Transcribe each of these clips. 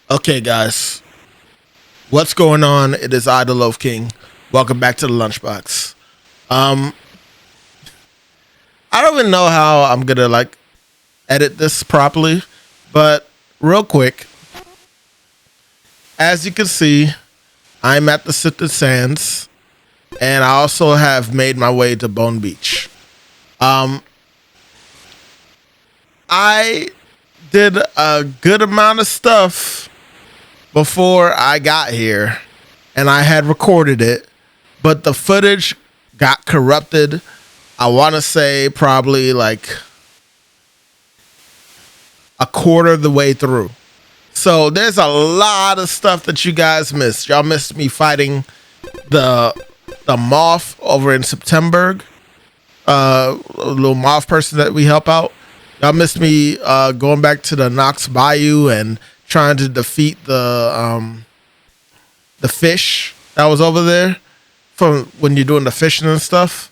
Okay, guys, what's going on? It is I, the Loaf King. Welcome back to the Lunchbox. Um, I don't even know how I'm gonna edit this properly, but real quick, as you can see, I'm at the Sifted Sands, and I also have made my way to Bone Beach. Um, I did a good amount of stuff before I got here, and I had recorded it, but the footage got corrupted. I want to say probably like a quarter of the way through. So there's a lot of stuff that you guys missed. Y'all missed me fighting the moth over in September, a little moth person that we help out. Y'all missed me going back to the Knox Bayou and trying to defeat the fish that was over there from when you're doing the fishing and stuff.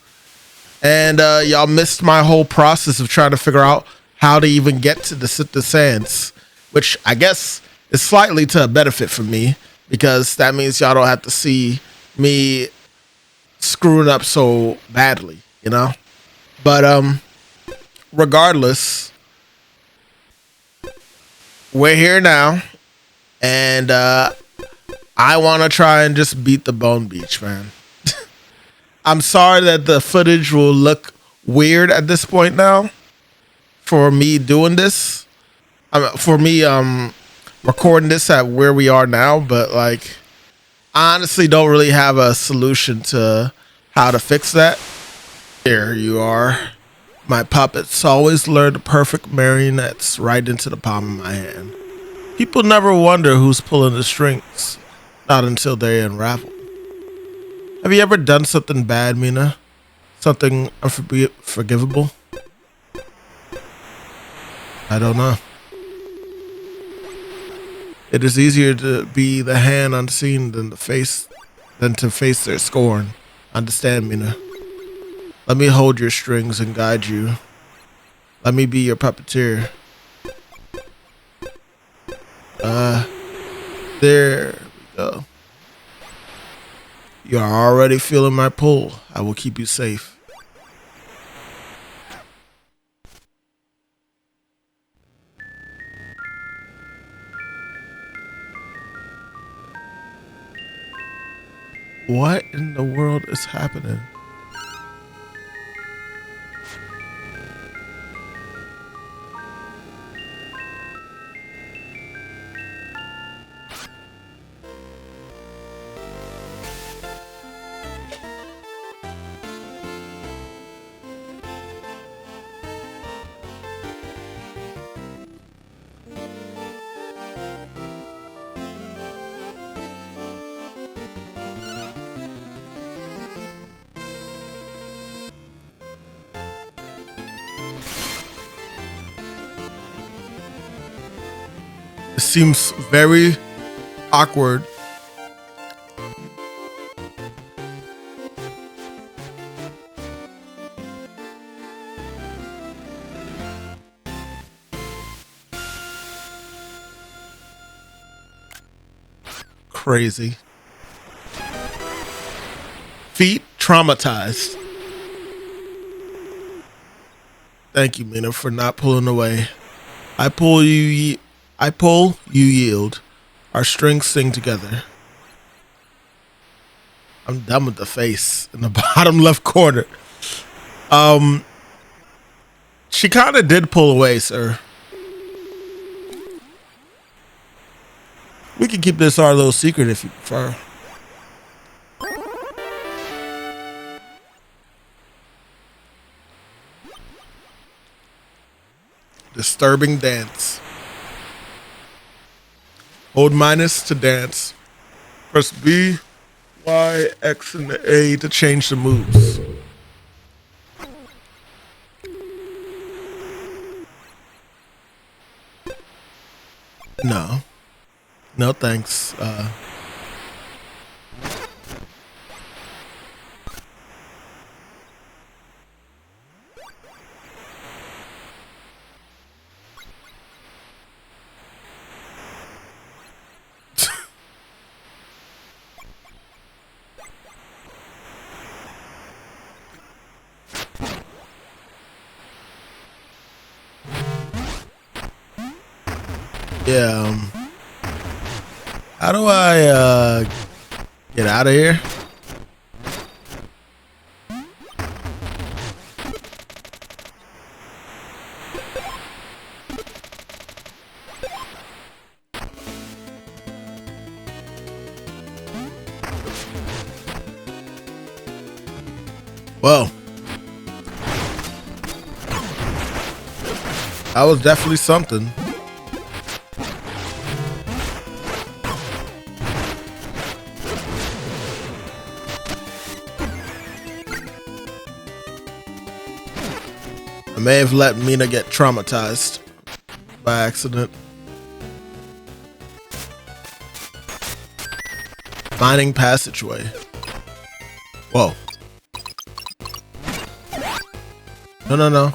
And y'all missed my whole process of trying to figure out how to even get to the sands, which I guess is slightly to a benefit for me because that means y'all don't have to see me screwing up so badly, you know. But regardless, we're here now, and I want to try and just beat the Bone Beach, man. I'm sorry that the footage will look weird at this point now for me doing this. For me recording this at where we are now, but like I honestly don't really have a solution to how to fix that. Here you are. My puppets always lure the perfect marionettes right into the palm of my hand. People never wonder who's pulling the strings, not until they unravel. Have you ever done something bad, Mina? Something unforgivable? I don't know. It is easier to be the hand unseen than to face their scorn. Understand, Mina. Let me hold your strings and guide you. Let me be your puppeteer. There we go. You are already feeling my pull. I will keep you safe. What in the world is happening? It seems very awkward. Crazy. Feet traumatized. Thank you, Mina, for not pulling away. I pull I pull, you yield. Our strings sing together. I'm done with the face in the bottom left corner. Um, she kind of did pull away, sir. We can keep this our little secret if you prefer. Disturbing dance. Hold minus to dance. Press B, Y, X, and A to change the moves. No. No thanks. Yeah. How do I get out of here? Whoa. That was definitely something. I may have let Mina get traumatized by accident. Finding passageway. Whoa. No.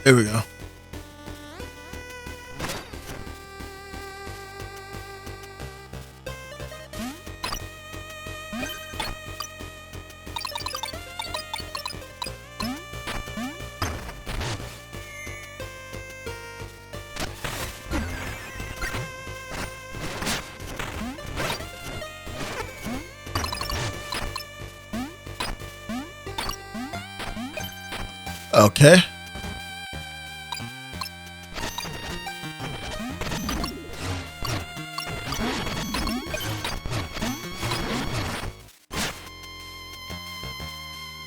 Here we go. Okay.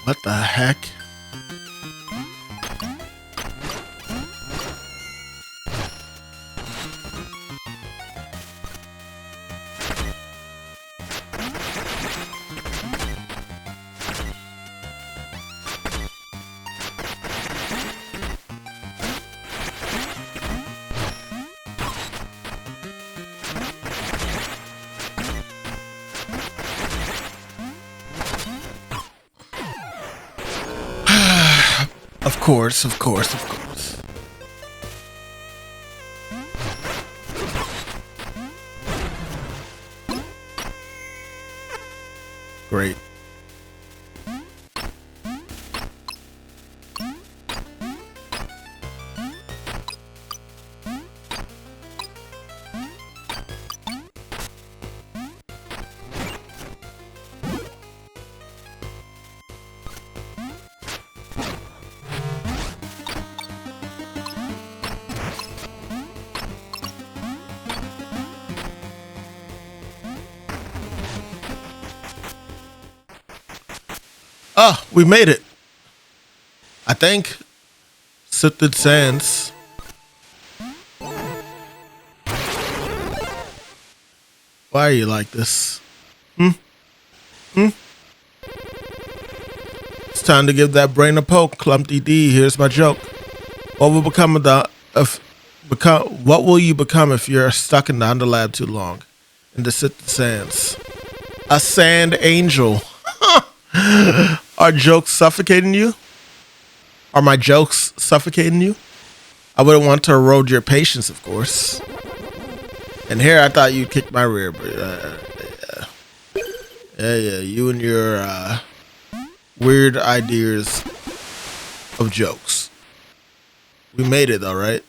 What the heck? Of course. Great. Oh, we made it. I think. Sifted sands. Why are you like this? It's time to give that brain a poke, Clumpty D. Here's my joke. What will become of the what will you become if you're stuck in the underlab too long? In the sifted sands. A sand angel. Are jokes suffocating you? Are my jokes suffocating you? I wouldn't want to erode your patience, of course. And here I thought you'd kick my rear, but yeah, you and your weird ideas of jokes. We made it, all right?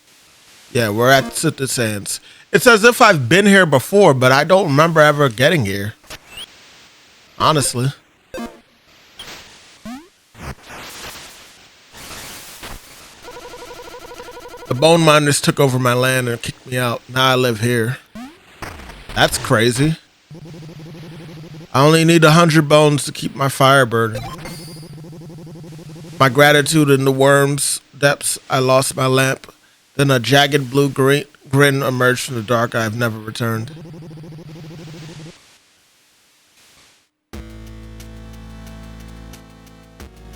Yeah, we're at Sifted Sands. It's as if I've been here before, but I don't remember ever getting here. Honestly. The bone miners took over my land and kicked me out. Now I live here. That's crazy. I only need 100 bones to keep my fire burning. My gratitude in the worm's depths, I lost my lamp. Then a jagged blue grin emerged from the dark. I have never returned.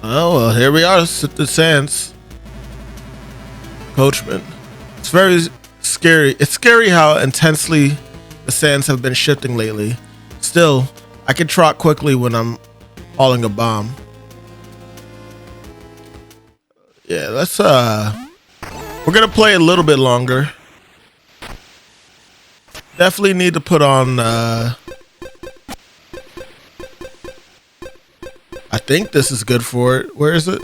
Oh, well, here we are. Sit the sands. Coachman. It's very scary. It's scary how intensely the sands have been shifting lately. Still, I can trot quickly when I'm hauling a bomb. Yeah, let's we're gonna play a little bit longer. Definitely need to put on I think this is good for it. Where is it?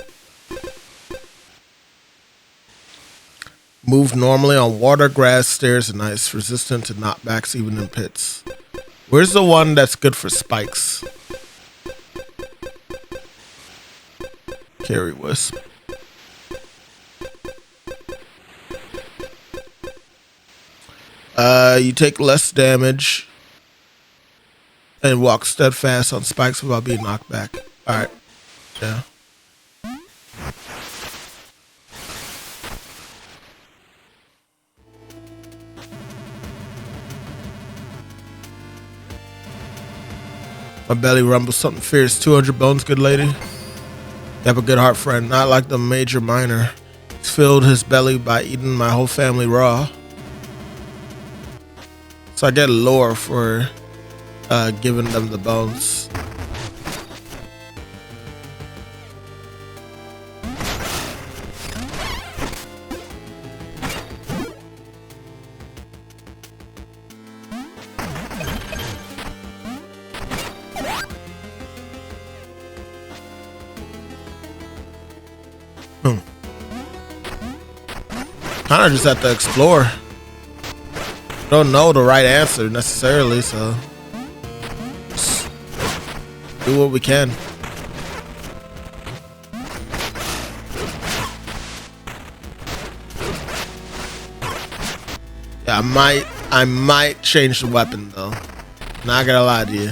Move normally on water, grass, stairs, and ice. Resistant to knockbacks even in pits. Where's the one that's good for spikes? Carry wisp. You take less damage and walk steadfast on spikes without being knocked back. All right. Yeah. My belly rumbles something fierce. 200 bones, good lady. You have a good heart, friend. Not like the major miner. He's filled his belly by eating my whole family raw. So I get lore for giving them the bones. Kind of just have to explore. Don't know the right answer necessarily, so just do what we can. Yeah, I might change the weapon though. Not gonna lie to you.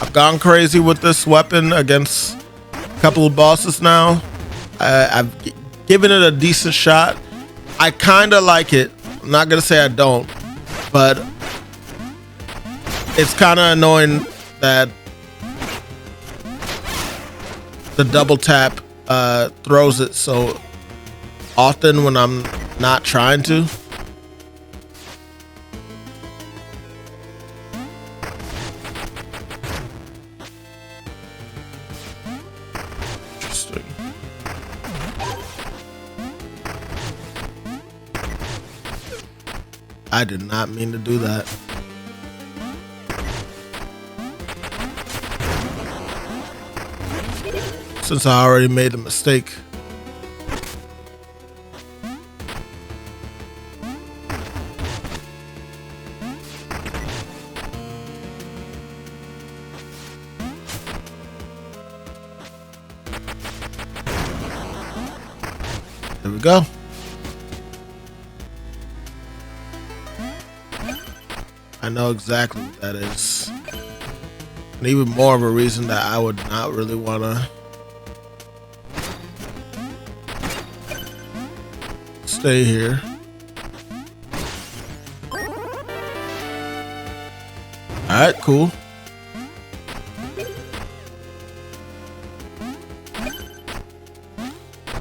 I've gone crazy with this weapon against a couple of bosses now. I've given it a decent shot. I kind of like it. I'm not gonna say I don't, but it's kind of annoying that the double tap throws it so often when I'm not trying to. Interesting. I did not mean to do that. Since I already made a mistake. There we go. I know exactly what that is. And even more of a reason that I would not really want to stay here. Alright, cool.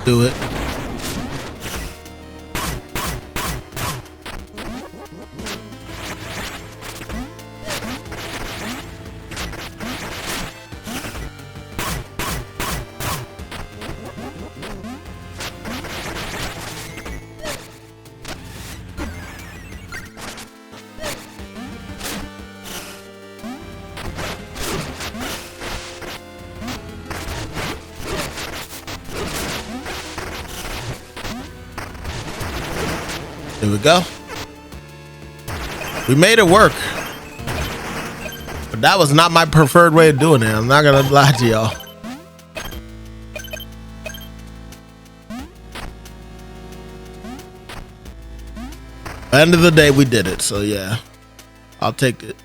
Do it. There we go. We made it work. But that was not my preferred way of doing it. I'm not gonna lie to y'all. At the end of the day, we did it. So yeah, I'll take it.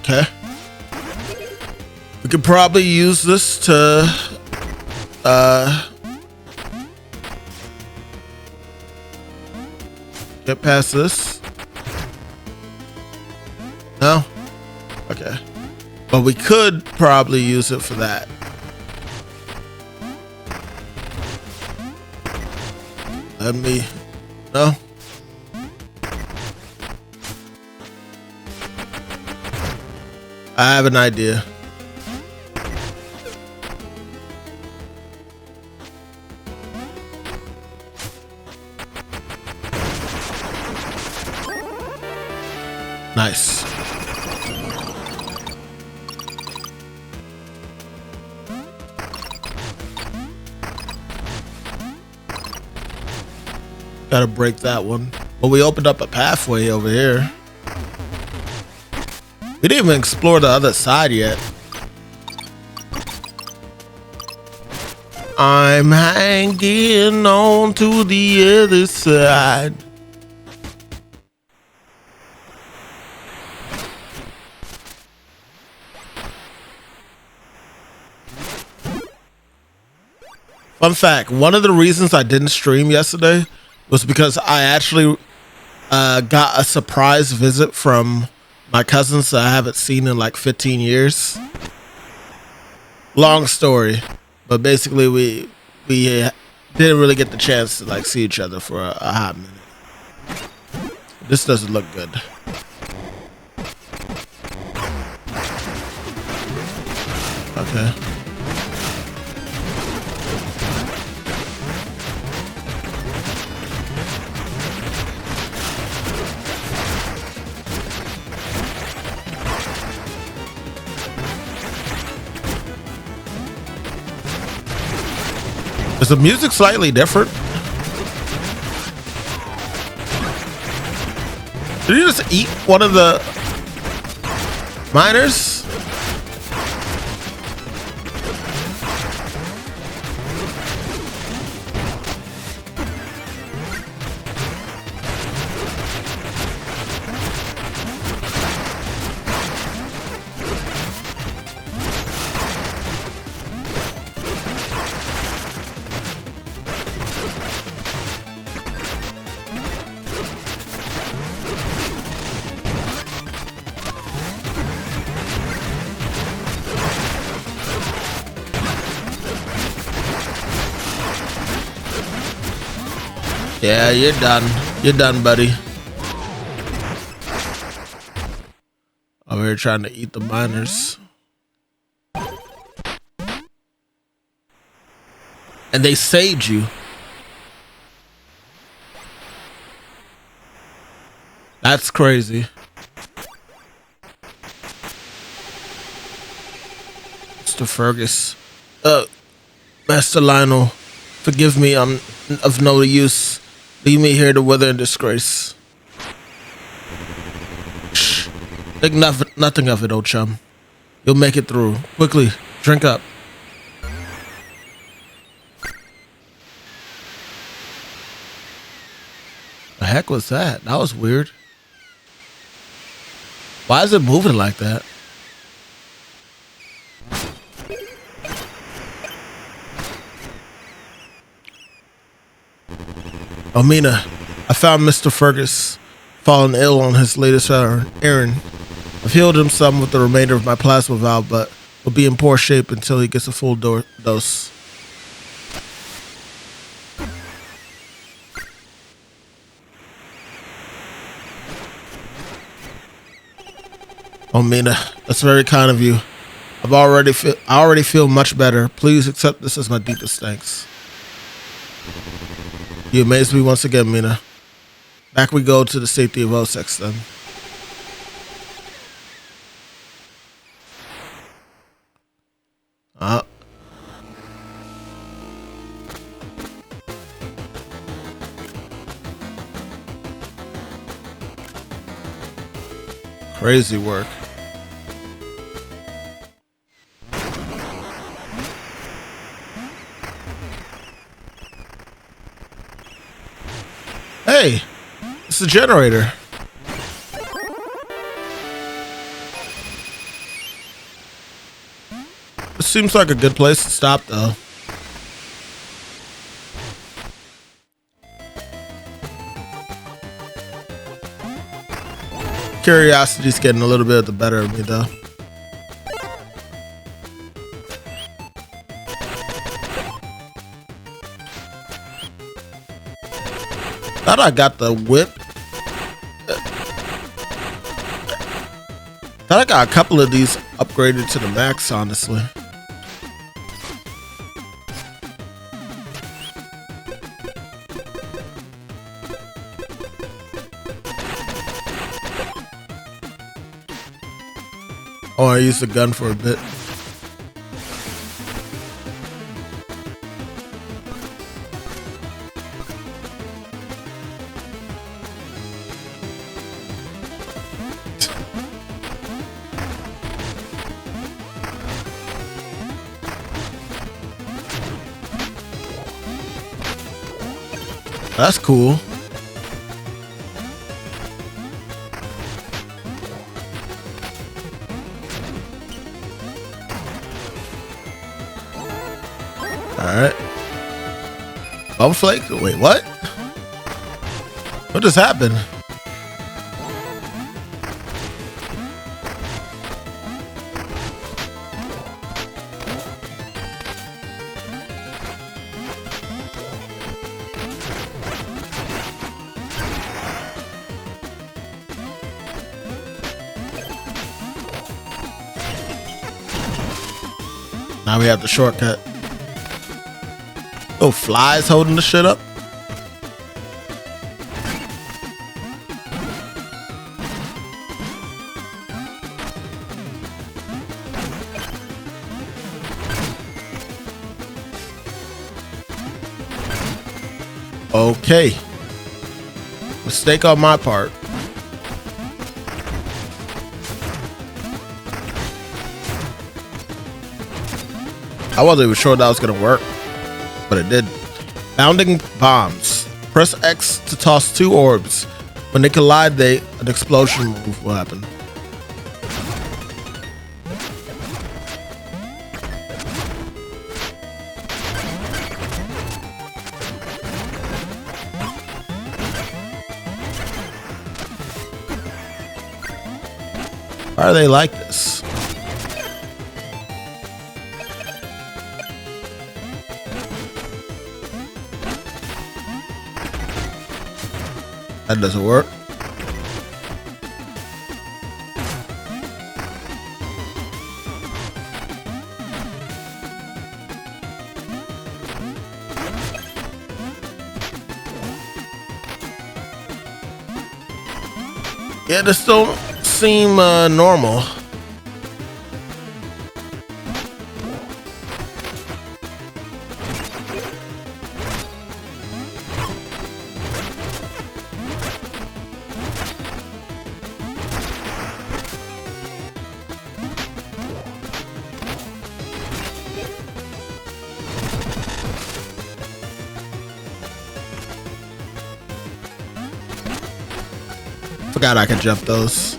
Okay. We could probably use this to Get past this. No? Okay. But we could probably use it for that. Let me... No? I have an idea. Nice. Gotta break that one. But we opened up a pathway over here. We didn't even explore the other side yet. I'm hanging on to the other side. Fun fact, one of the reasons I didn't stream yesterday was because I actually got a surprise visit from my cousins that I haven't seen in like 15 years. Long story, but basically we didn't really get the chance to like see each other for a hot minute. This doesn't look good. Okay. Is the music slightly different? Did you just eat one of the miners? Yeah, you're done. You're done, buddy. Over here trying to eat the miners. And they saved you. That's crazy. Mr. Fergus. Master Lionel, forgive me, I'm of no use. Leave me here to wither in disgrace. Shh. Think nothing of it, old chum. You'll make it through. Quickly, drink up. The heck was that? That was weird. Why is it moving like that? Oh, Mina, I found Mr. Fergus fallen ill on his latest errand. I've healed him some with the remainder of my plasma valve, but will be in poor shape until he gets a full dose. Oh, Mina, that's very kind of you. I already feel much better. Please accept this as my deepest thanks. You amaze me once again, Mina. Back we go to the safety of Osex then. Crazy work. Hey, it's the generator. This seems like a good place to stop, though. Curiosity's getting a little bit the better of me though. Thought I got the whip. Thought I got a couple of these upgraded to the max, honestly. Oh, I used the gun for a bit. That's cool. Alright. Bum flake? Wait, what? What just happened? Now we have the shortcut. Oh, flies holding the shit up. Okay. Mistake on my part. I wasn't even sure that was gonna work, but it did. Bounding bombs. Press X to toss two orbs. When they collide, an explosion move will happen. Why are they like this? That doesn't work. Yeah, this don't seem normal. Forgot I could jump those.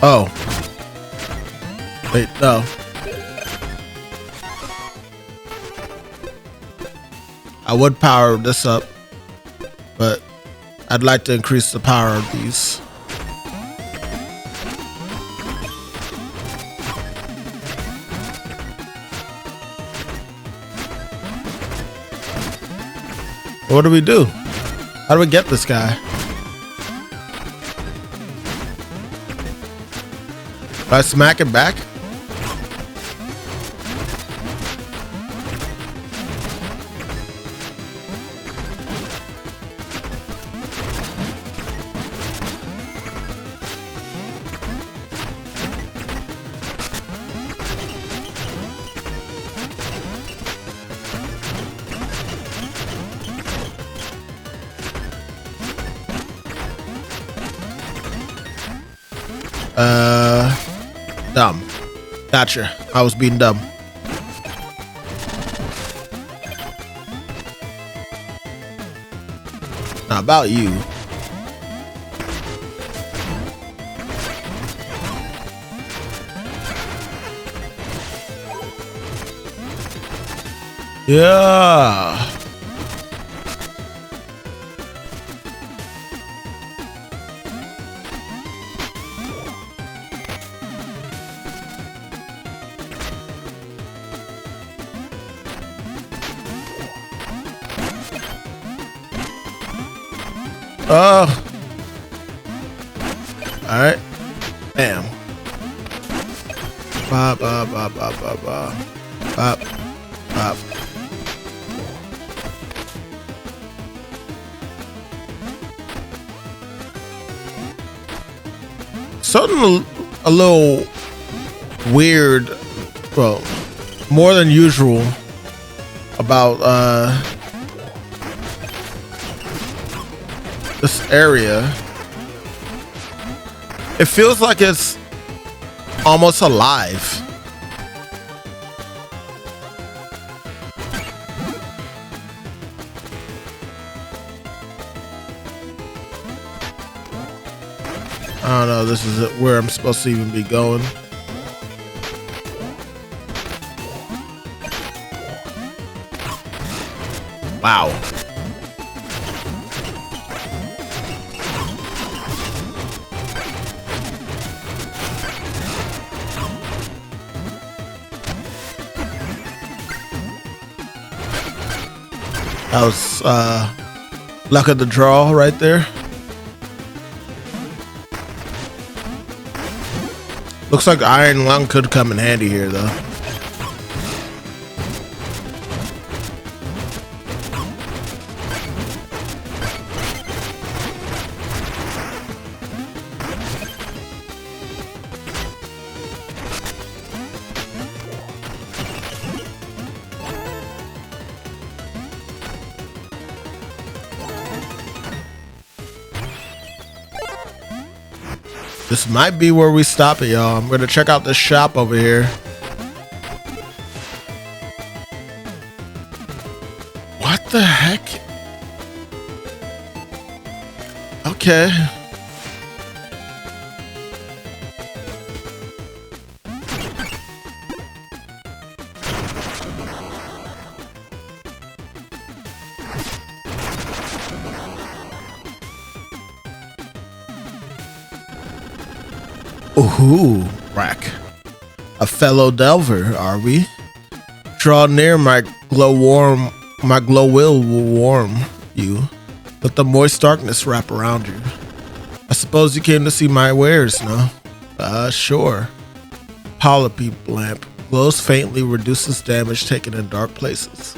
Oh. Wait, no. I would power this up, but I'd like to increase the power of these. What do we do? How do we get this guy? Do I smack it back? Dumb. Gotcha. I was being dumb. Now about you. Yeah. Oh. All right. Bam. Bop, bop, bop, bop, bop, bop. Bop, bop. Something a little weird, well, more than usual about this area. It feels like it's almost alive. I don't know, this is where I'm supposed to even be going. Wow. That was luck of the draw right there. Looks like Iron Lung could come in handy here, though. This might be where we stop it, y'all. I'm gonna check out this shop over here. What the heck? Okay. Ooh, rack. A fellow delver, are we? Draw near, my glow will warm you. Let the moist darkness wrap around you. I suppose you came to see my wares, no? Sure. Polype lamp. Glows faintly, reduces damage taken in dark places.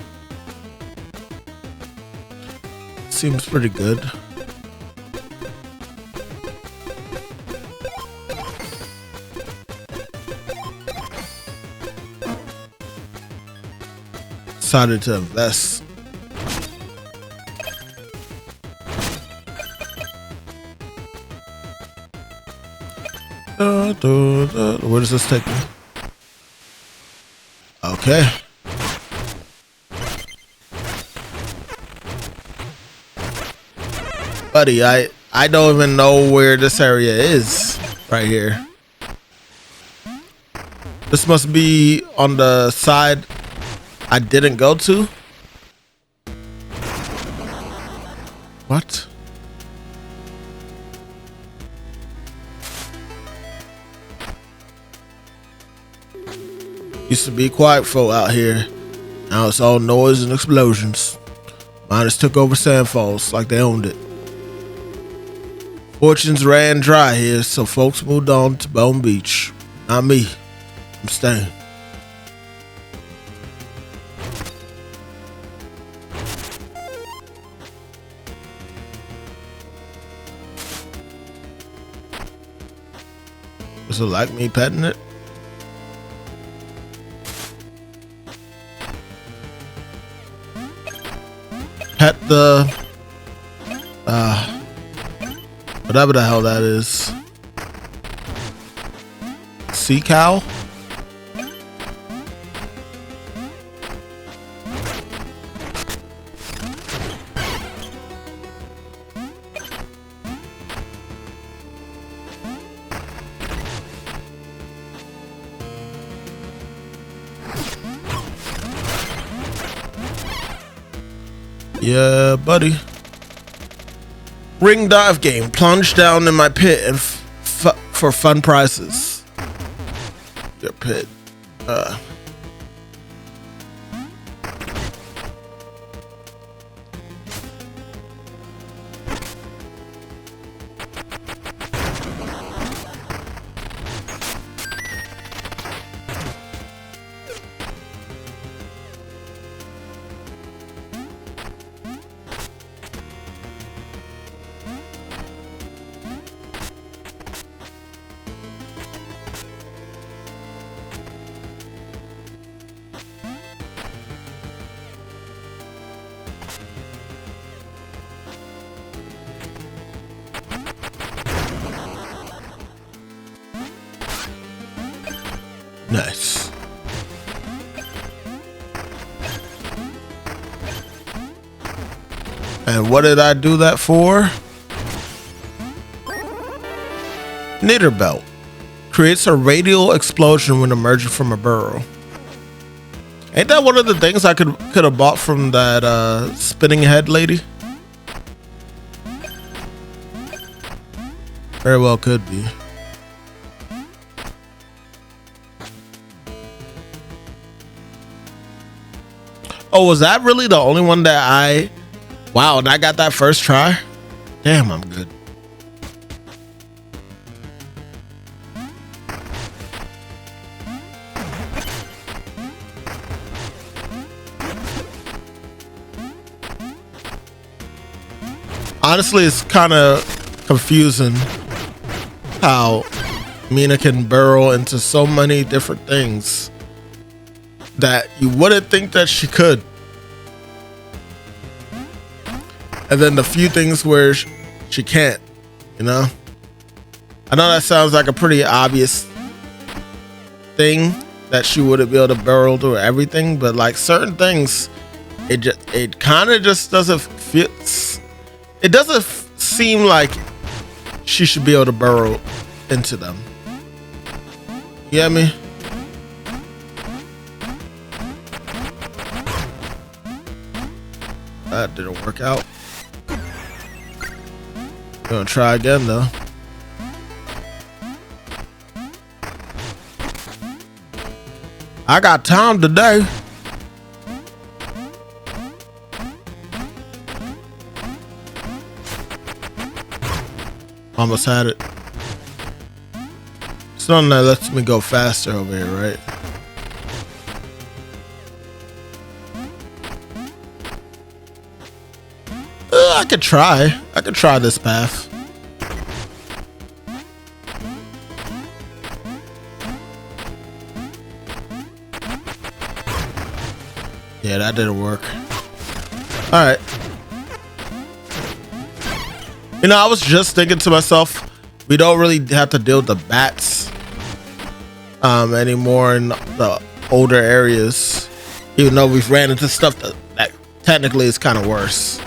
Seems pretty good. Decided to invest. Where does this take me? Okay. Buddy, I don't even know where this area is right here. This must be on the side I didn't go to. What? Used to be quiet folk out here. Now it's all noise and explosions. Miners took over Sandfalls like they owned it. Fortunes ran dry here, so folks moved on to Bone Beach. Not me. I'm staying. Does it like me petting it? Pet the whatever the hell that is. Sea cow? Yeah, buddy. Ring dive game. Plunge down in my pit and for fun prizes. Your pit. Nice. And what did I do that for? Knitter belt. Creates a radial explosion when emerging from a burrow. Ain't that one of the things I could have bought from that spinning head lady? Very well could be. Oh, was that really the only one that I... Wow, and I got that first try? Damn, I'm good. Honestly, it's kind of confusing how Mina can burrow into so many different things that you wouldn't think that she could. And then the few things where she can't, you know? I know that sounds like a pretty obvious thing that she wouldn't be able to burrow through everything, but like certain things, it kind of just doesn't feel... It doesn't seem like she should be able to burrow into them. You get me? That didn't work out. Gonna try again though. I got time today. Almost had it. Something that lets me go faster over here, right? I could try. I could try this path. Yeah, that didn't work. All right. You know, I was just thinking to myself, we don't really have to deal with the bats anymore in the older areas, even though we've ran into stuff that technically is kind of worse.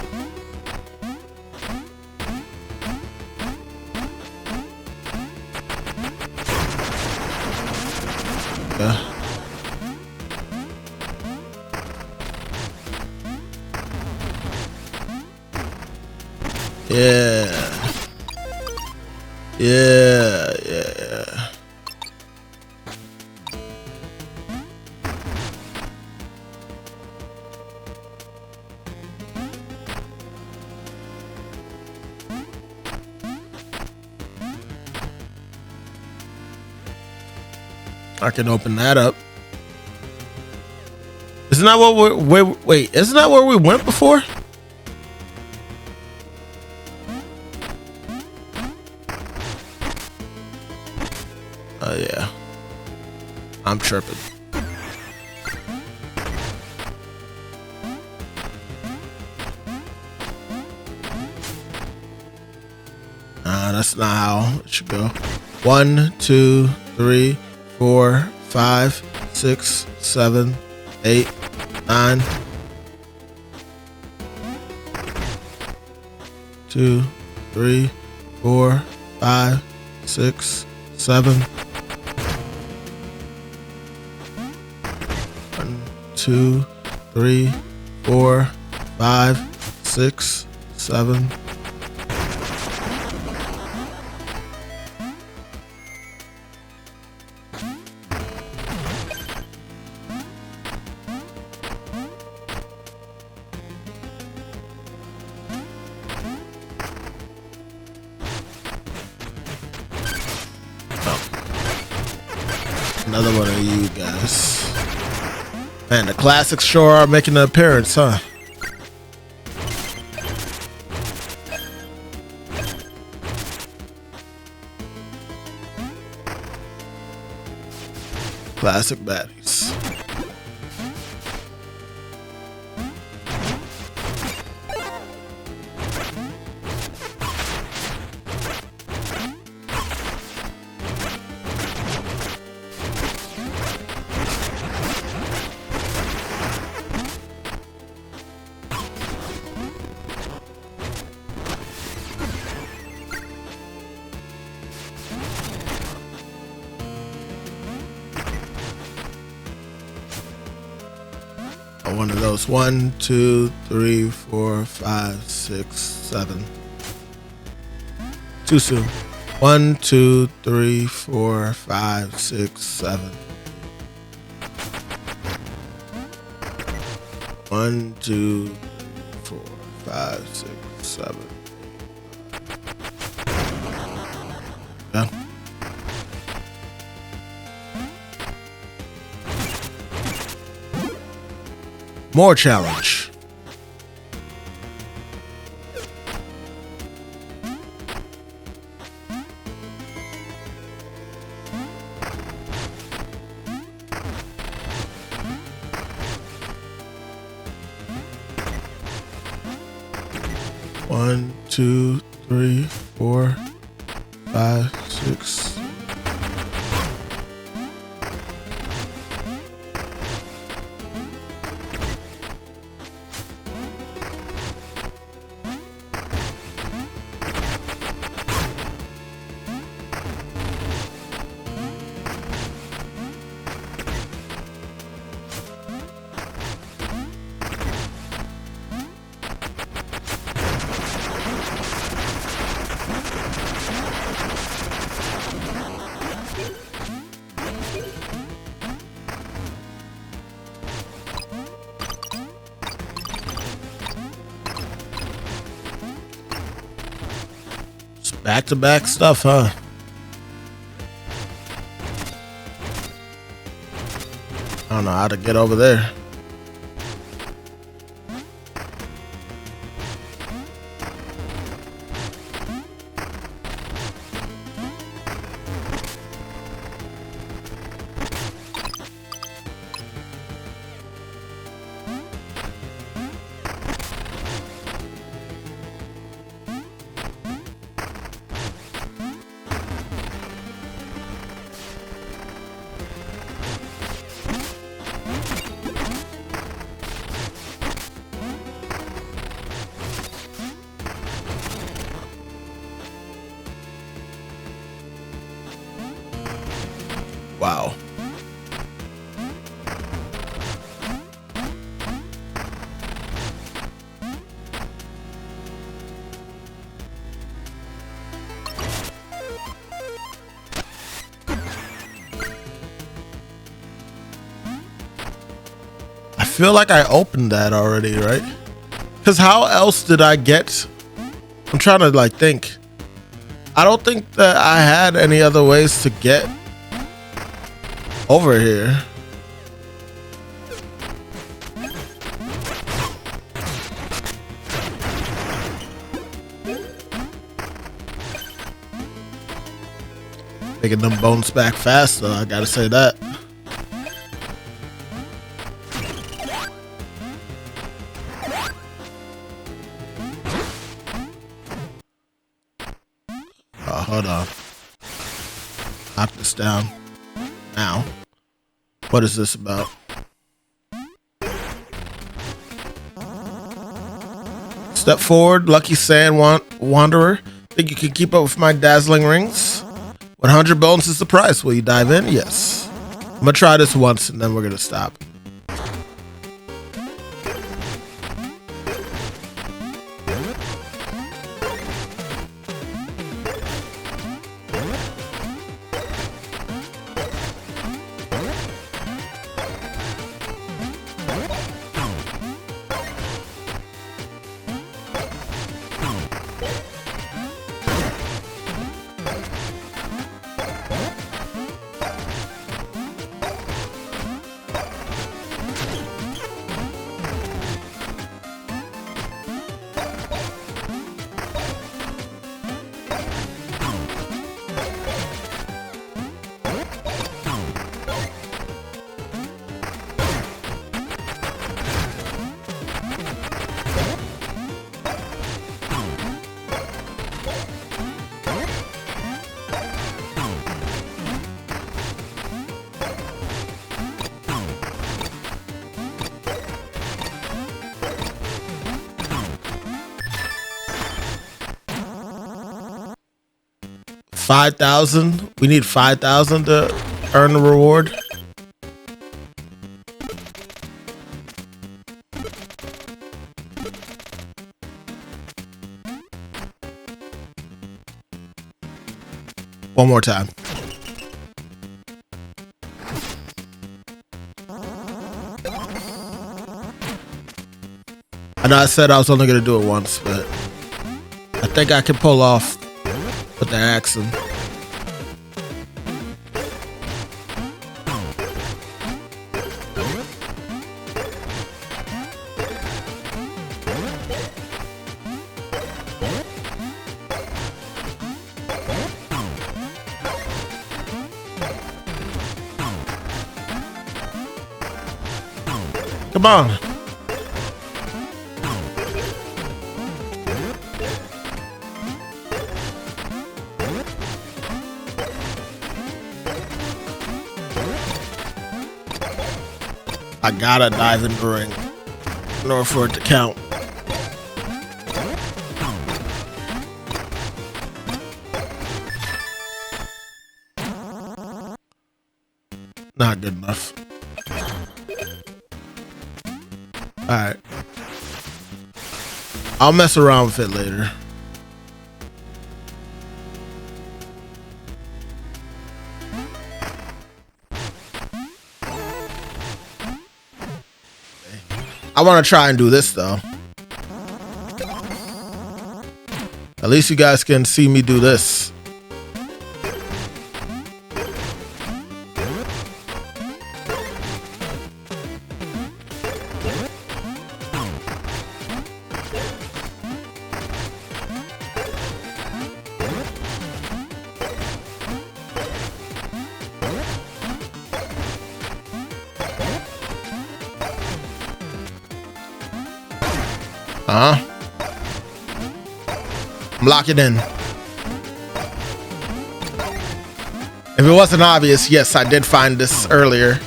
Yeah. Yeah. Yeah, yeah. I can open that up. Isn't that what wait, isn't that where we went before? Oh yeah. I'm tripping. That's not how it should go. 1, 2, 3, 4, 5, 6, 7, 8, 9. 2, 3, 4, 5, 6, 7. 1, 2, 3, 4, 5, 6, 7. Another one of you guys. Man, the classics sure are making an appearance, huh? Classic baddies. One of those. 1, 2, 3, 4, 5, 6, 7. Too soon. 1, 2, 3, 4, 5, 6, 7. 1, 2, 4, 5, 6, 7. Yeah. More challenge. One, 2, 3, 4, 5, 6. Back-to-back stuff, huh? I don't know how to get over there. Wow. I feel like I opened that already, right? Because how else did I get? I'm trying to like think. I don't think that I had any other ways to get over here. Making them bones back fast though, I gotta say that. Oh, hold on. Knock this down. Now. What is this about? Step forward, lucky sand wanderer. Think you can keep up with my dazzling rings? 100 bones is the price. Will you dive in? Yes. I'm gonna try this once and then we're gonna stop. $5,000. We need 5,000 to earn the reward. One more time. I know I said I was only going to do it once, but I think I can pull off with the accent. Come on. I gotta dive in the ring in order for it to count. Not good enough. Alright. I'll mess around with it later. I want to try and do this though. At least you guys can see me do this. I'm locking in. If it wasn't obvious, yes, I did find this earlier.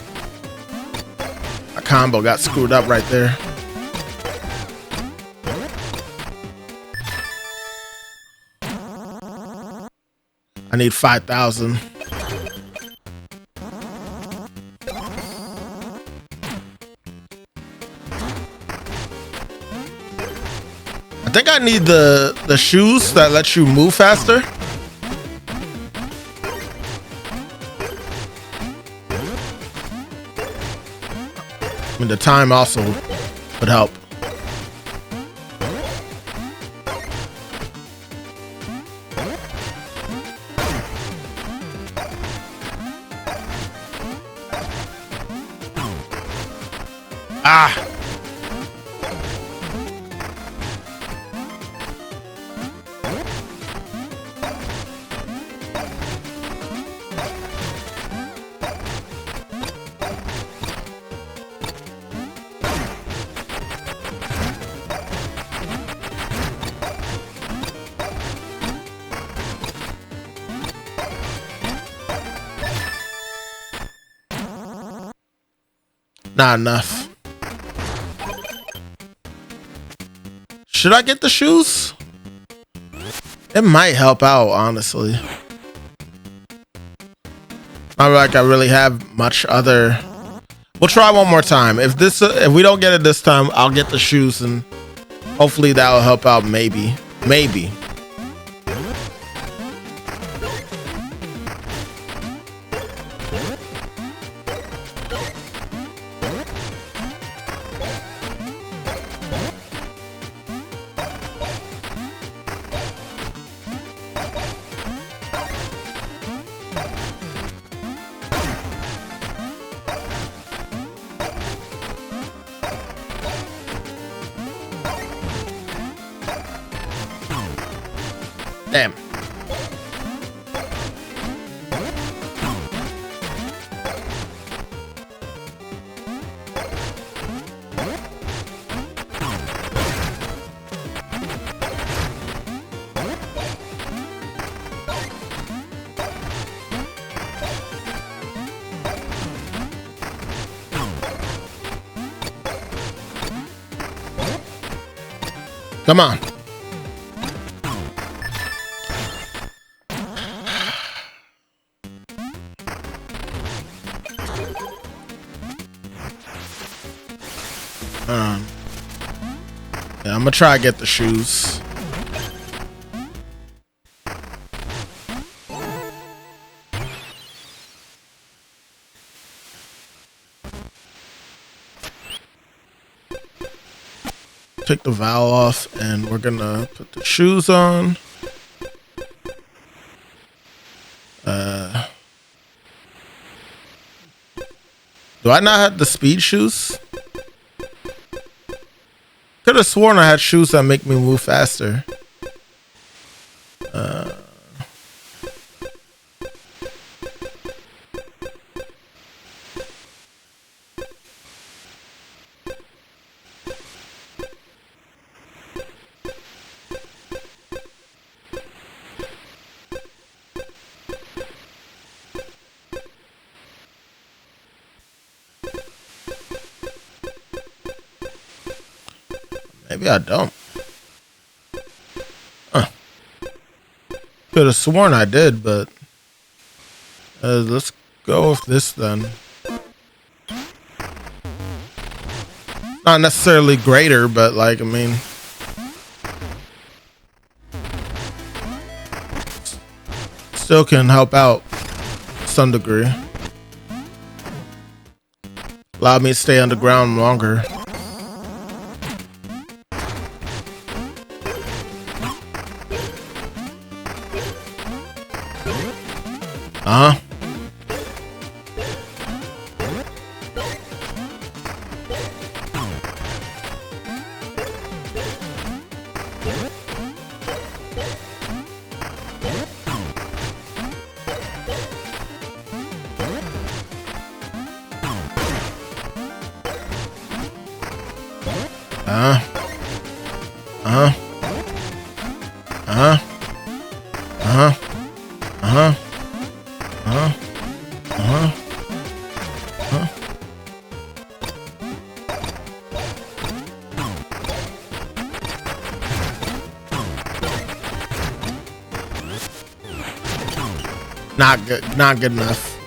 A combo got screwed up right there. I need 5,000. I think I need the shoes that let you move faster. I mean, the time also would help. Ah. Not enough. Should I get the shoes? It might help out, honestly. Not like I really have much other. We'll try one more time. If we don't get it this time, I'll get the shoes and Hopefully that will help out. Maybe. Maybe. Damn. Come on. Yeah, I'm gonna try to get the shoes. Take the vowel off and we're gonna put the shoes on. Do I not have the speed shoes? Could have sworn I had shoes that make me move faster. Maybe I don't. Could have sworn I did, but let's go with this then. Not necessarily greater, but like, I mean, still can help out to some degree. Allow me to stay underground longer. Uh-huh. Not good enough.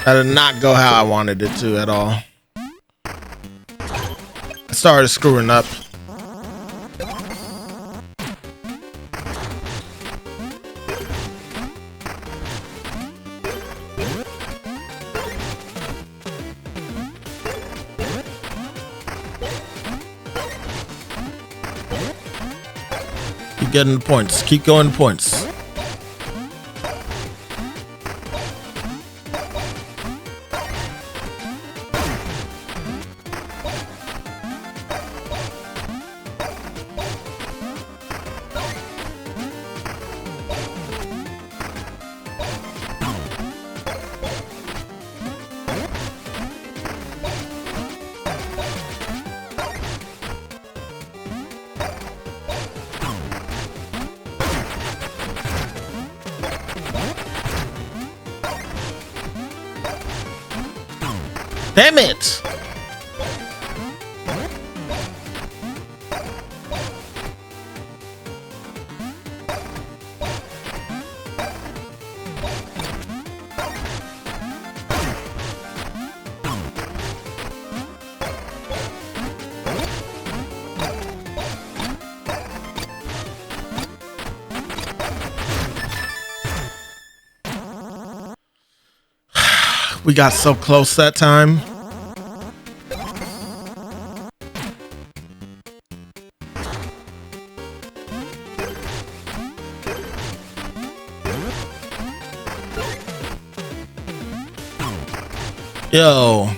That did not go how I wanted it to at all. I started screwing up. Keep getting the points. Keep going to points. Damn it! We got so close that time. Yo.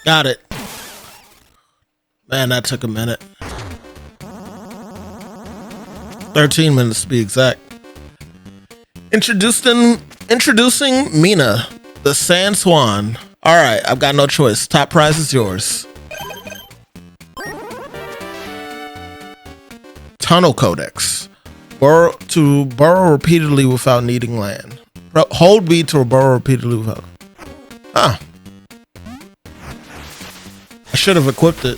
Got it. Man, that took a minute. 13 minutes to be exact. Introducing Mina, the Sand Swan. All right, I've got no choice. Top prize is yours. Tunnel Codex. Burrow repeatedly without needing land. Hold B to burrow repeatedly without. Ah. I should have equipped it.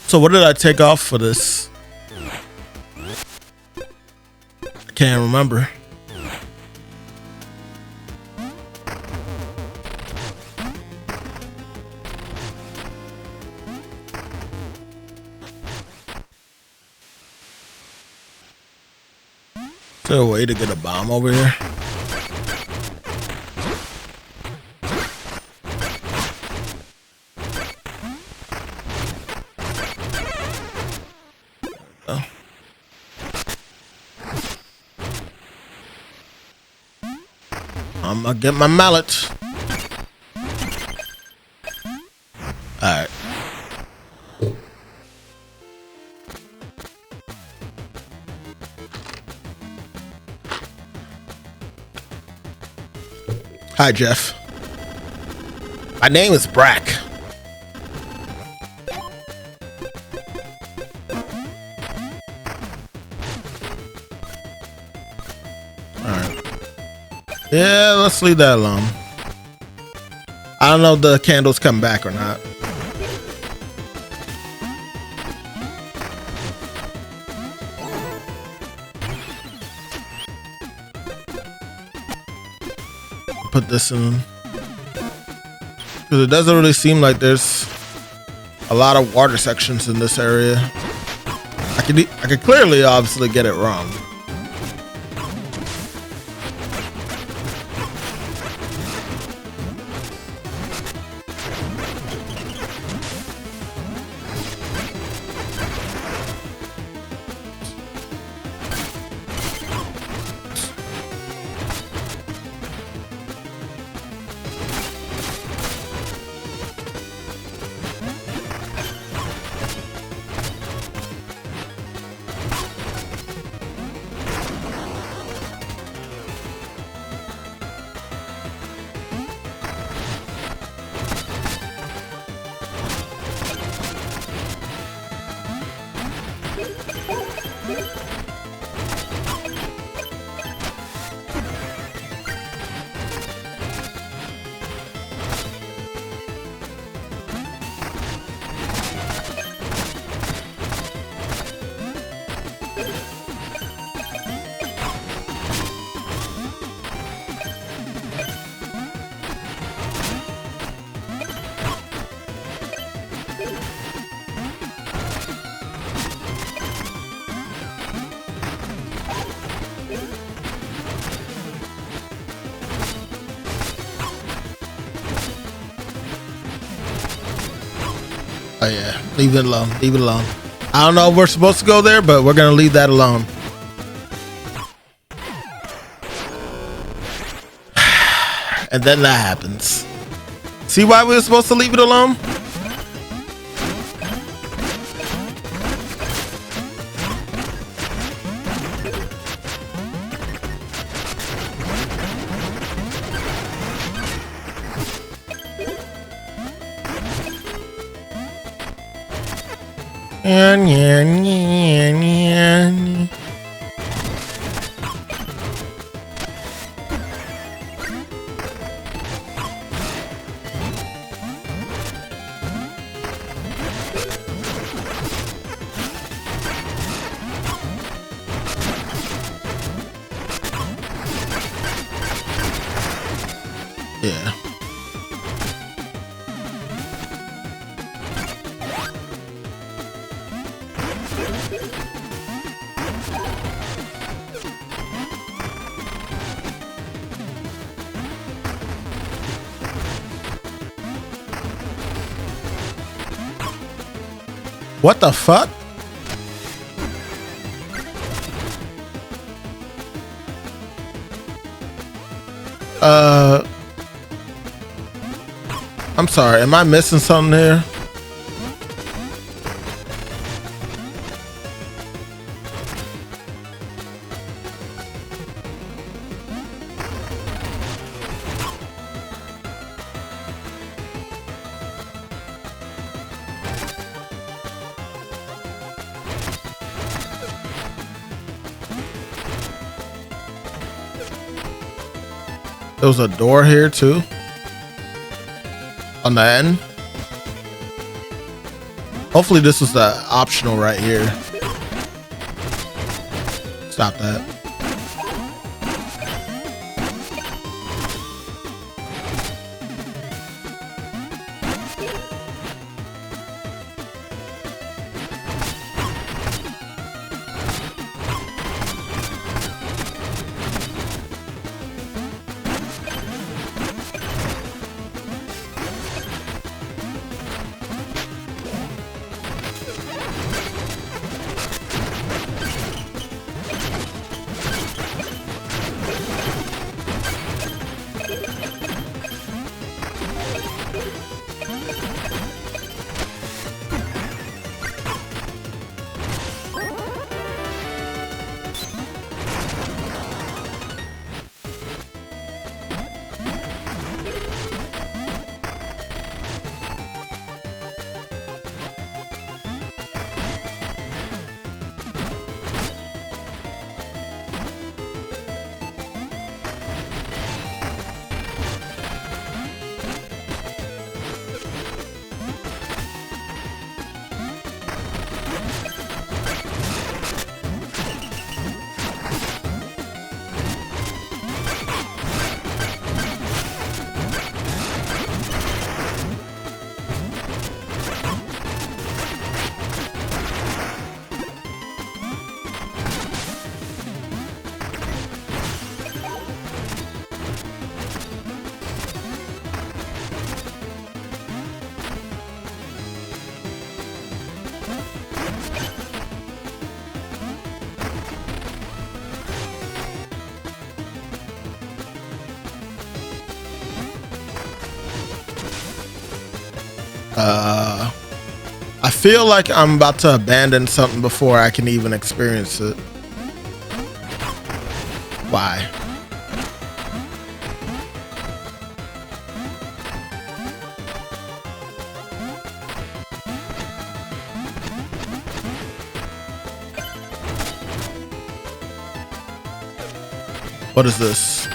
So what did I take off for this? I can't remember. Is there a way to get a bomb over here? I'm gonna get my mallet. Alright. Hi, Jeff. My name is Brack. Yeah, let's leave that alone. I don't know if the candles come back or not. Put this in. Because it doesn't really seem like there's a lot of water sections in this area. I I could clearly, obviously, get it wrong. Oh yeah, leave it alone. Leave it alone. I don't know if we're supposed to go there, but we're gonna leave that alone. And then that happens. See why we were supposed to leave it alone? Yeah. What the fuck? I'm sorry, am I missing something here? There was a door here too. On the end. Hopefully this was the optional right here. Stop that. Uh, I feel like I'm about to abandon something before I can even experience it. Why? What is this?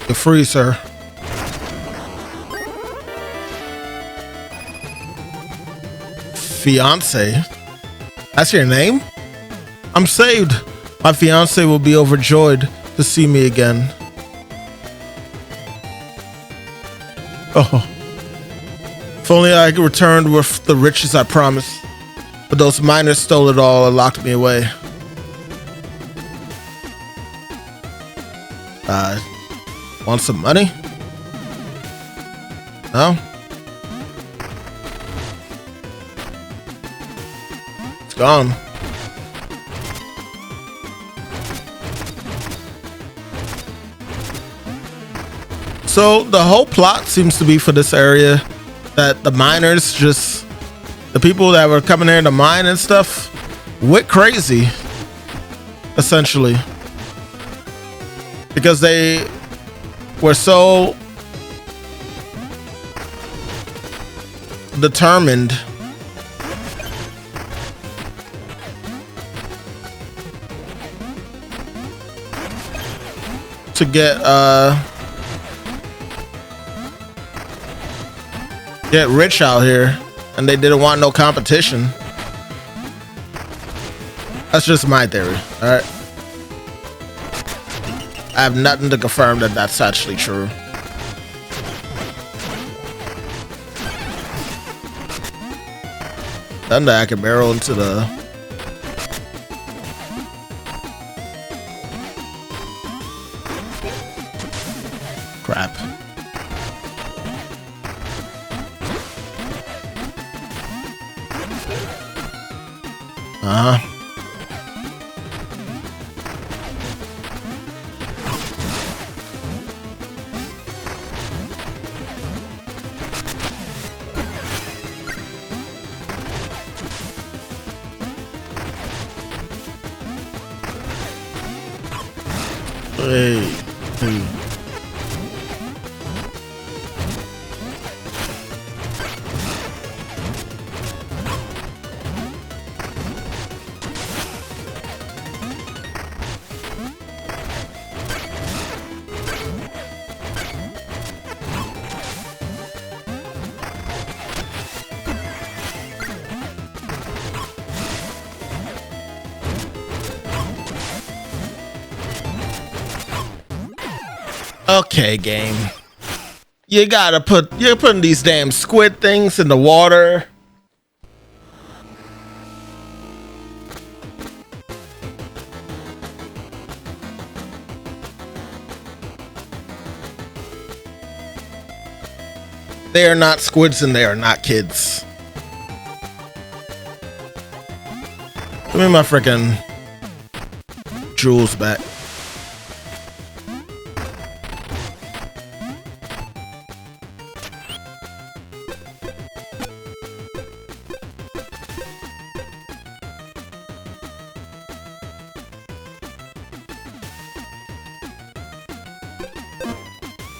You're free, sir. Fiance? That's your name? I'm saved. My fiance will be overjoyed to see me again. Oh. If only I could return with the riches I promised. But those miners stole it all and locked me away. Want some money? No? It's gone. So the whole plot seems to be for this area that the miners just, the people that were coming here to mine and stuff went crazy, essentially. Because they were so determined to get rich out here, and they didn't want no competition. That's just my theory. All right, I have nothing to confirm that that's actually true. Thunder, I can barrel into the... Crap. Uh-huh. Hey. Okay, game. You're putting these damn squid things in the water. They are not squids and they are not kids. Give me my freaking jewels back.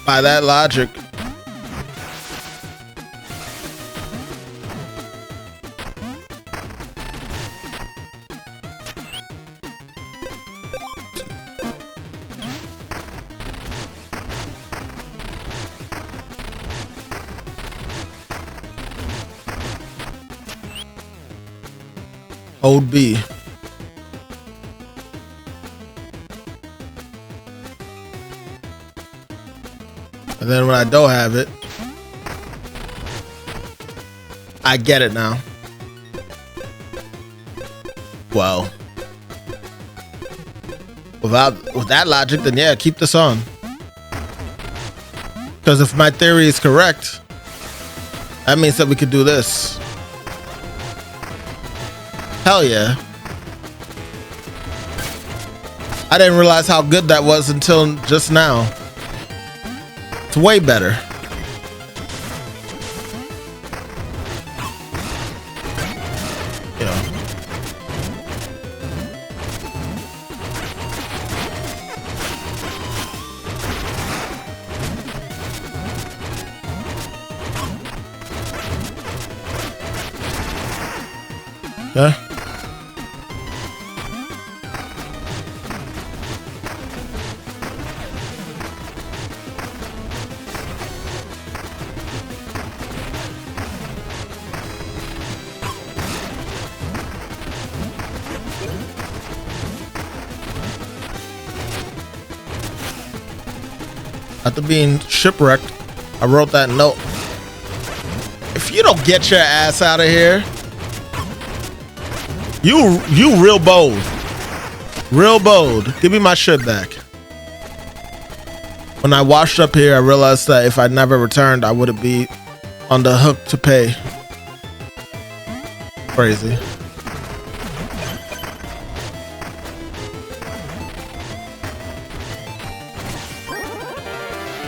By that logic, Old B. And then when I don't have it, I get it now. Well, with that logic, then yeah, keep this on. Because if my theory is correct, that means that we could do this. Hell yeah. I didn't realize how good that was until just now. It's way better. Yeah. Yeah. After being shipwrecked, I wrote that note. If you don't get your ass out of here, you real bold. Real bold. Give me my shit back. When I washed up here, I realized that if I never returned, I wouldn't be on the hook to pay. Crazy.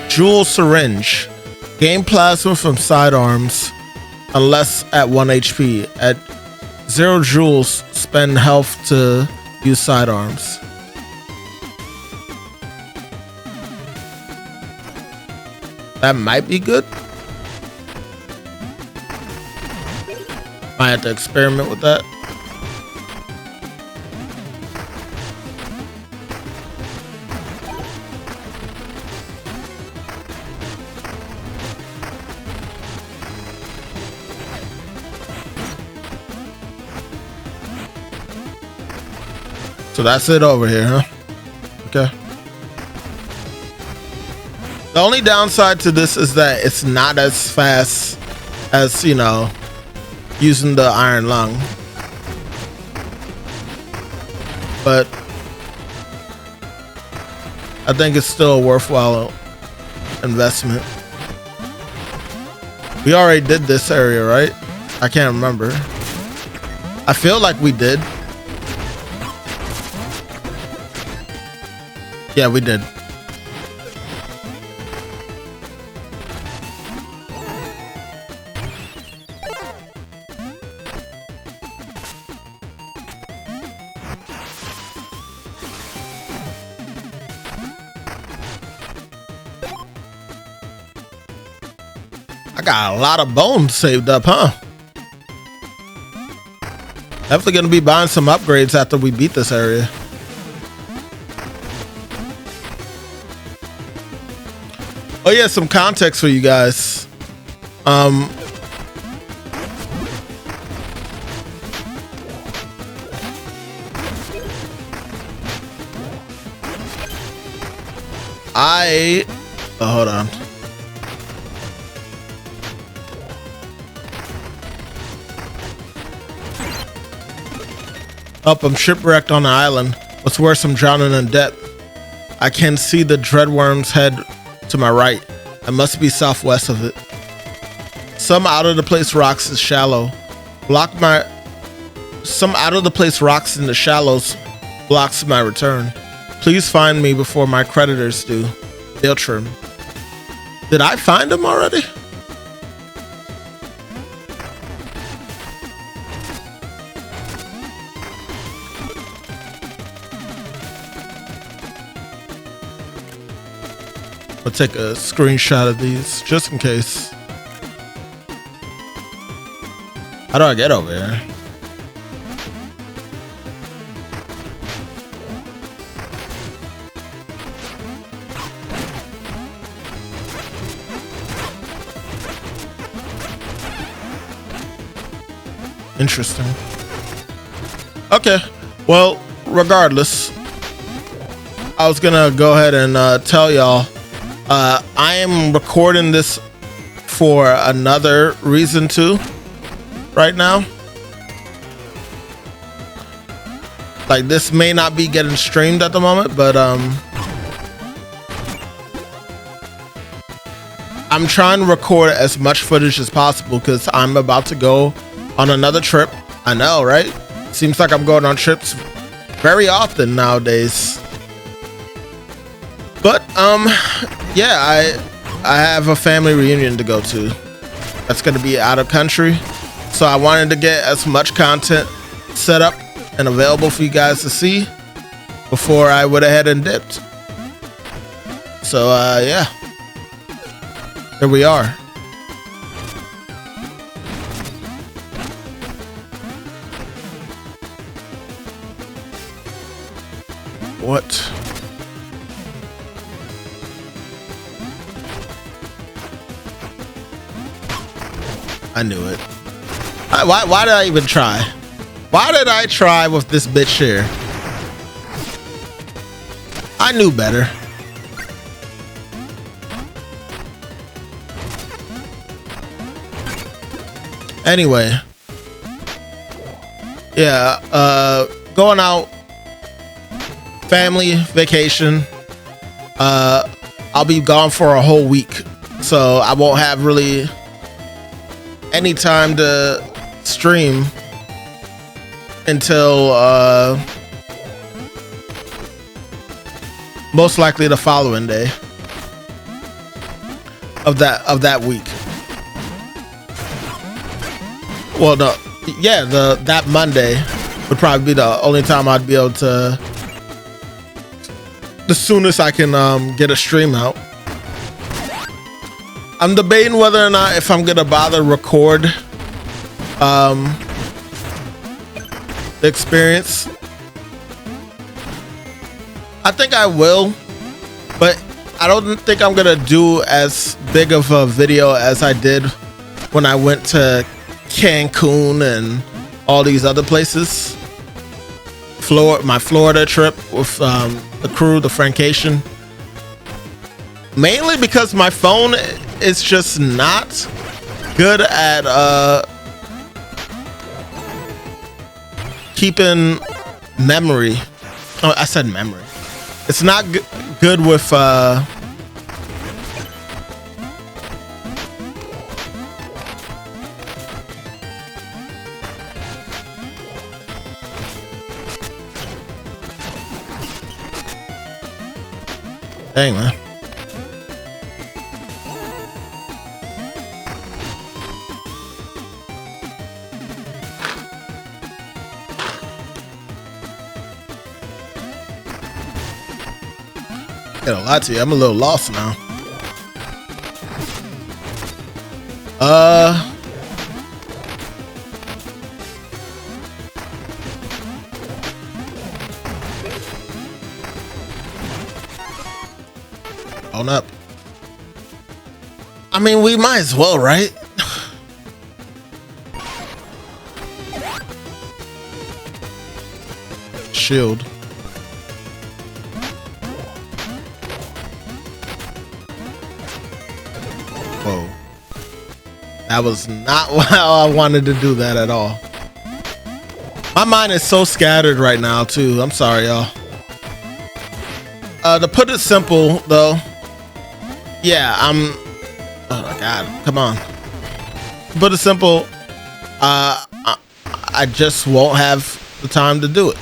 Jewel syringe. Gain plasma from sidearms unless at 1 HP. At 0 joules, spend health to use sidearms. That might be good. Might have to experiment with that. So that's it over here, huh? Okay. The only downside to this is that it's not as fast as, you know, using the iron lung. But I think it's still a worthwhile investment. We already did this area, right? I can't remember. I feel like we did. Yeah, we did. I got a lot of bones saved up, huh? Definitely gonna be buying some upgrades after we beat this area. Oh yeah, some context for you guys. Hold on. I'm shipwrecked on an island. What's worse, I'm drowning in debt. I can see the dreadworm's head to my right. I must be southwest of it. Some out of the place rocks is shallow. Some out of the place rocks in the shallows blocks my return. Please find me before my creditors do. They'll trim. Did I find him already? I'll take a screenshot of these just in case. How do I get over here? Interesting. Okay. Well, regardless, I was gonna go ahead and tell y'all I am recording this for another reason too right now. Like, this may not be getting streamed at the moment, but I'm trying to record as much footage as possible because I'm about to go on another trip. I know, right? Seems like I'm going on trips very often nowadays. But yeah, I have a family reunion to go to. That's gonna be out of country. So I wanted to get as much content set up and available for you guys to see before I went ahead and dipped. So yeah, here we are. What? I knew it. Why did I even try? Why did I try with this bitch here? I knew better. Anyway. Yeah, going out, family vacation. I'll be gone for a whole week, so I won't have really any time to stream until most likely the following day of that week. Well, no, yeah, that Monday would probably be the only time I'd be able to, the soonest I can get a stream out. I'm debating whether or not if I'm gonna bother record the experience. I think I will, but I don't think I'm gonna do as big of a video as I did when I went to Cancun and all these other places. My Florida trip with the crew, the Frankation. Mainly because my phone is just not good at keeping memory. Oh, I said memory. It's not good with dang, man. Gotta lie to you, I'm a little lost now. On up. I mean, we might as well, right? Shield. Whoa. That was not how I wanted to do that at all. My mind is so scattered right now, too. I'm sorry, y'all. To put it simple, though, yeah, oh my God, come on. To put it simple, I just won't have the time to do it.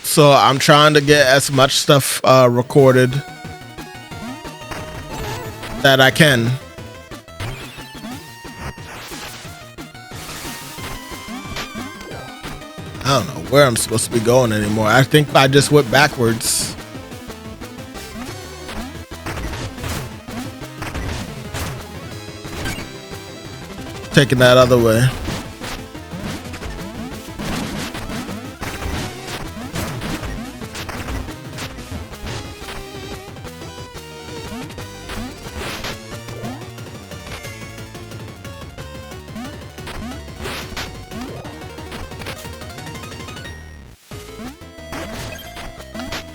So I'm trying to get as much stuff recorded that I can. I don't know where I'm supposed to be going anymore. I think I just went backwards. Taking that other way.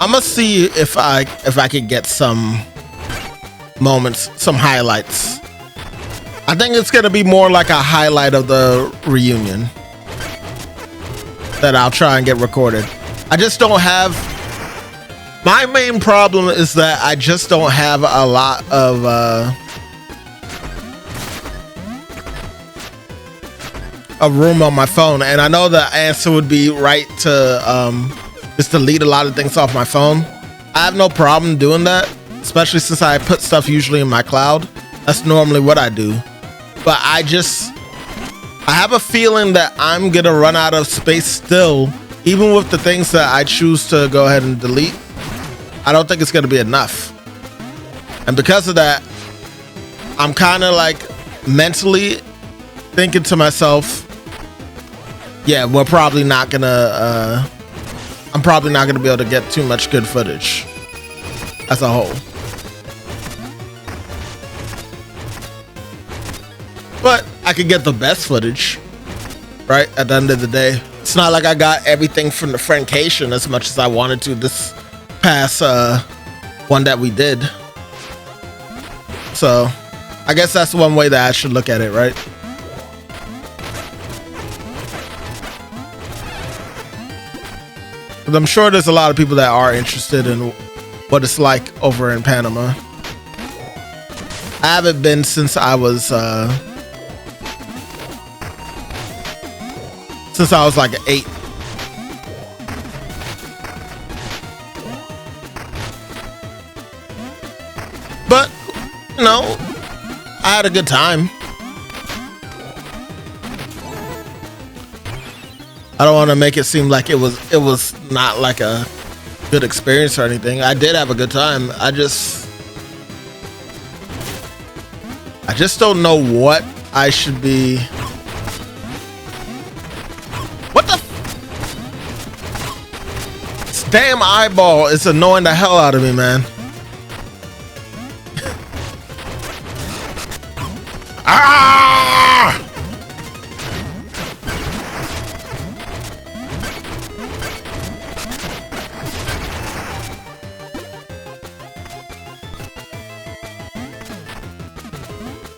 I'm gonna see if I can get some moments, some highlights. I think it's gonna be more like a highlight of the reunion that I'll try and get recorded. I just don't have. My main problem is that I just don't have a lot of room on my phone, and I know the answer would be right to just delete a lot of things off my phone. I have no problem doing that, especially since I put stuff usually in my cloud. That's normally what I do. But I have a feeling that I'm gonna run out of space still, even with the things that I choose to go ahead and delete. I don't think it's gonna be enough. And because of that, I'm kind of like mentally thinking to myself, yeah, we're probably not gonna, I'm probably not gonna be able to get too much good footage as a whole. But I could get the best footage, right? At the end of the day, it's not like I got everything from the Friendcation as much as I wanted to this past one that we did. So I guess that's one way that I should look at it, right? But I'm sure there's a lot of people that are interested in what it's like over in Panama. I haven't been since I was like 8. But, you know, I had a good time. I don't want to make it seem like it was not like a good experience or anything. I did have a good time. I just don't know what I should be. What the? This damn eyeball is annoying the hell out of me, man. Ah!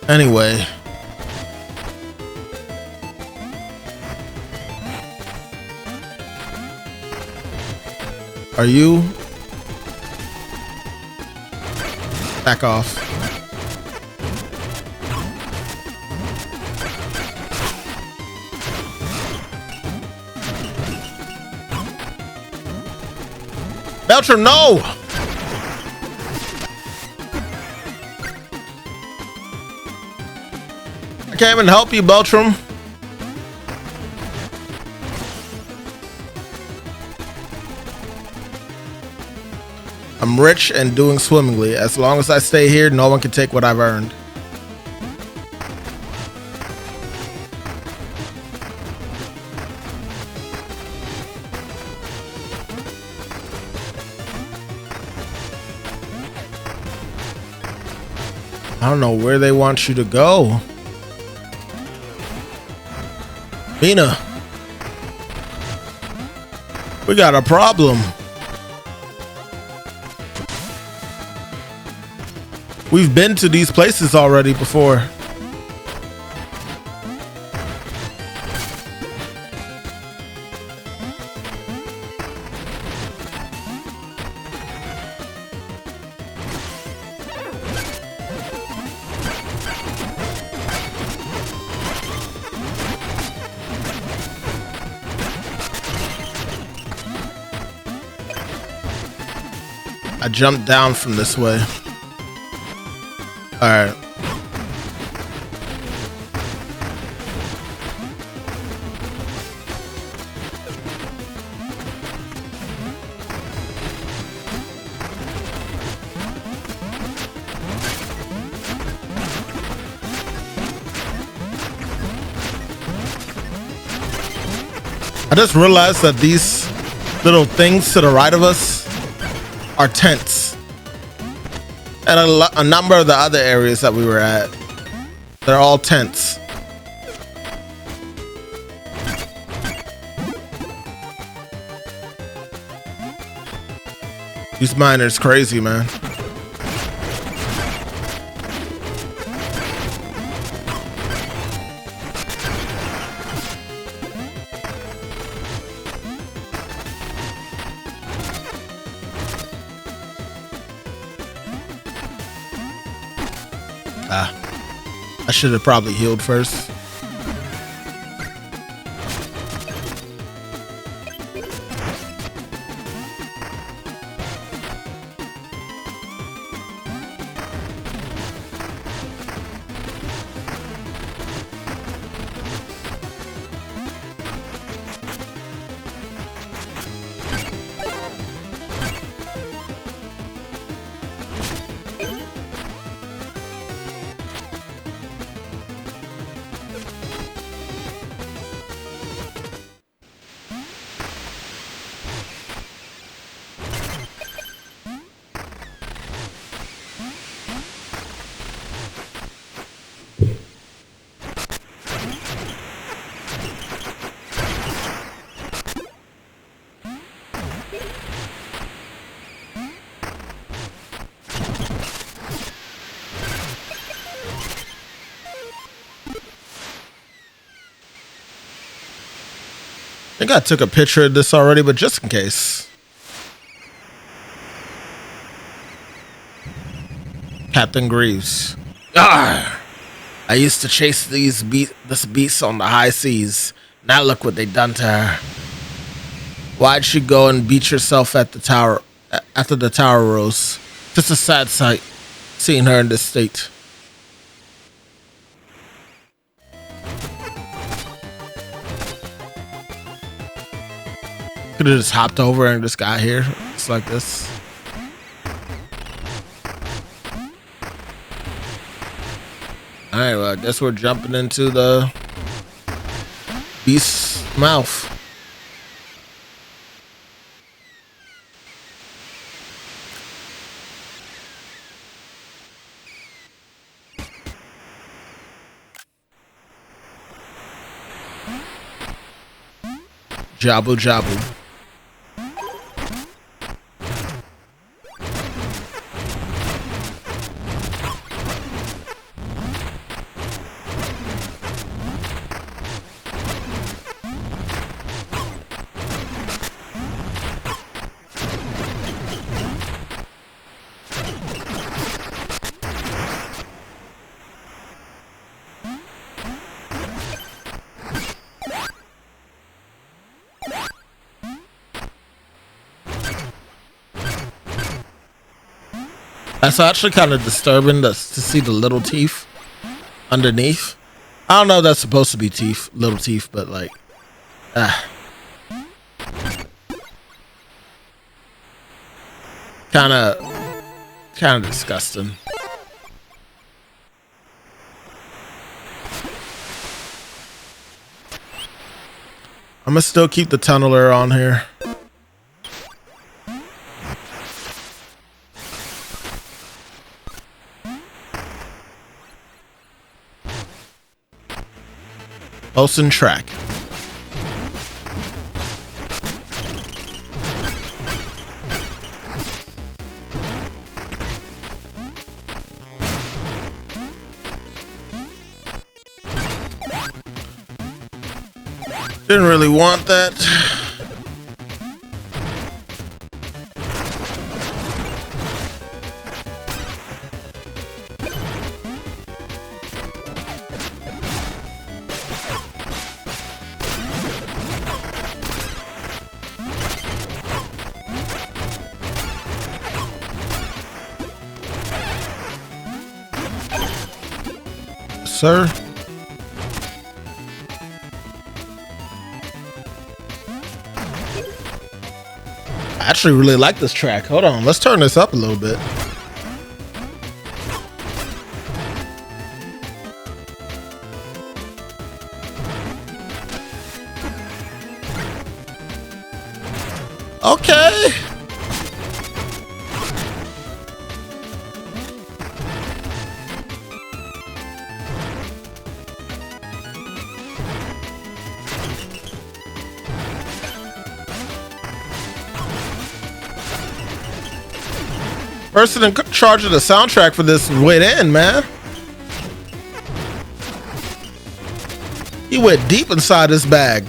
Anyway. Are you? Back off. Belcher, no! I can't even help you, Beltram. I'm rich and doing swimmingly. As long as I stay here, no one can take what I've earned. I don't know where they want you to go. Mina, we got a problem. We've been to these places already before. I jumped down from this way. All right. I just realized that these little things to the right of us are tents, and a number of the other areas that we were at, they're all tents. These miners crazy, man. I should have probably healed first. I think I took a picture of this already, but just in case. Captain Greaves. Ah, I used to chase this beast on the high seas. Now look what they done to her. Why'd she go and beat herself at the tower after the tower rose? Just a sad sight, seeing her in this state. Could have just hopped over and just got here. Just like this. Alright, well, I guess we're jumping into the beast's mouth. Jabu jabu. That's actually kind of disturbing to see the little teeth underneath. I don't know if that's supposed to be teeth, little teeth, but like, kind of disgusting. I'm gonna still keep the tunneler on here. Olsen track. Didn't really want that. Sir. I actually really like this track. Hold on, let's turn this up a little bit. Okay. Person in charge of the soundtrack for this went in, man. He went deep inside his bag.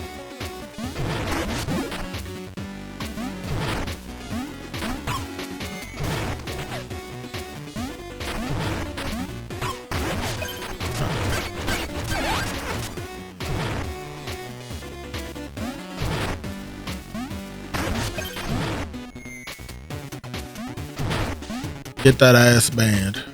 Get that ass banned.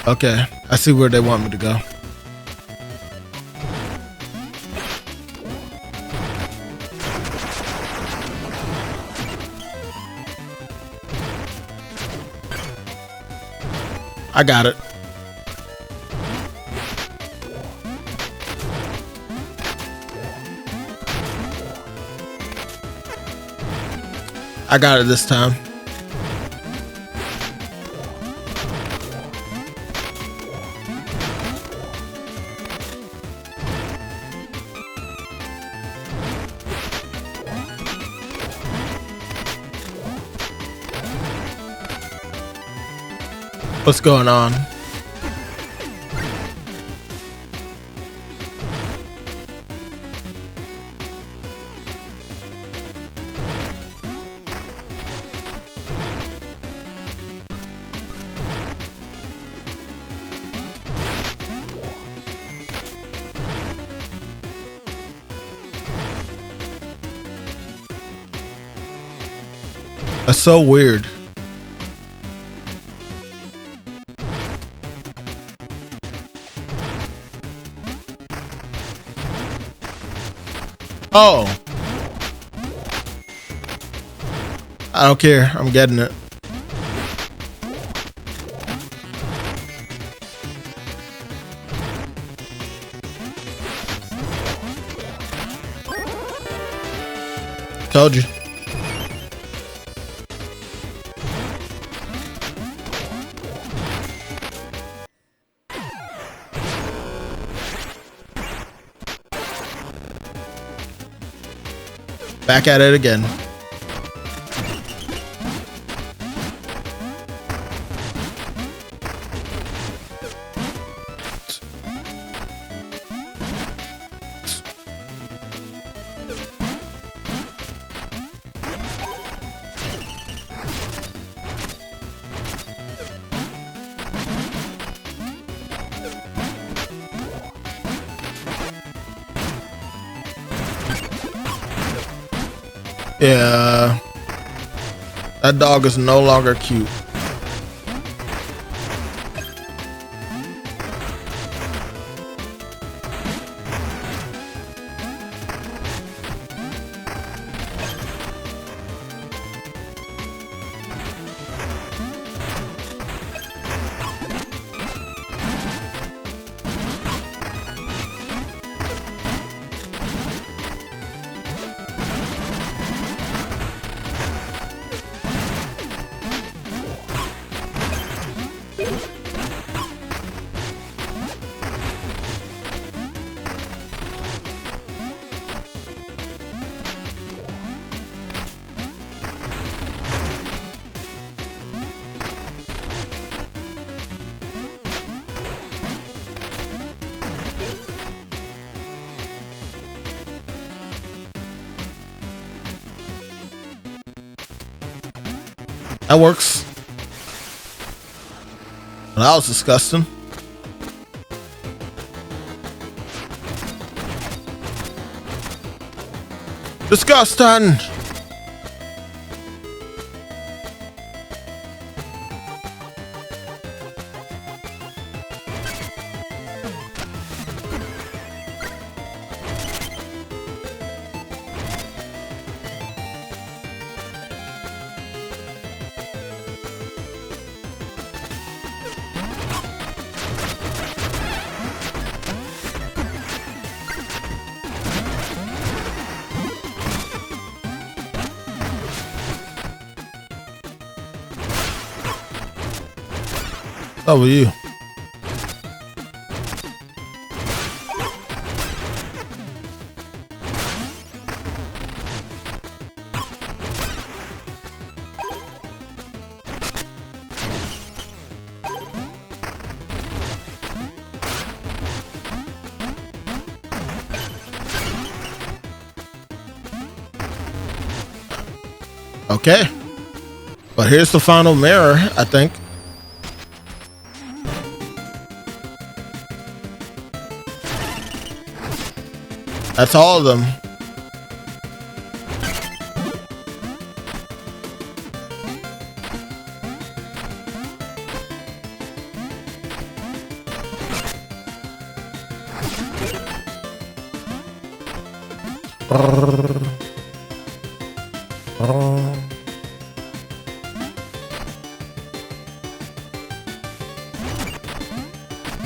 Okay, I see where they want me to go. I got it. I got it this time. What's going on? That's so weird. Oh, I don't care. I'm getting it. Told you. Back at it again. Yeah, that dog is no longer cute. That works. Well, that was disgusting. Disgusting. up with you? Okay. But here's the final mirror, I think. That's all of them.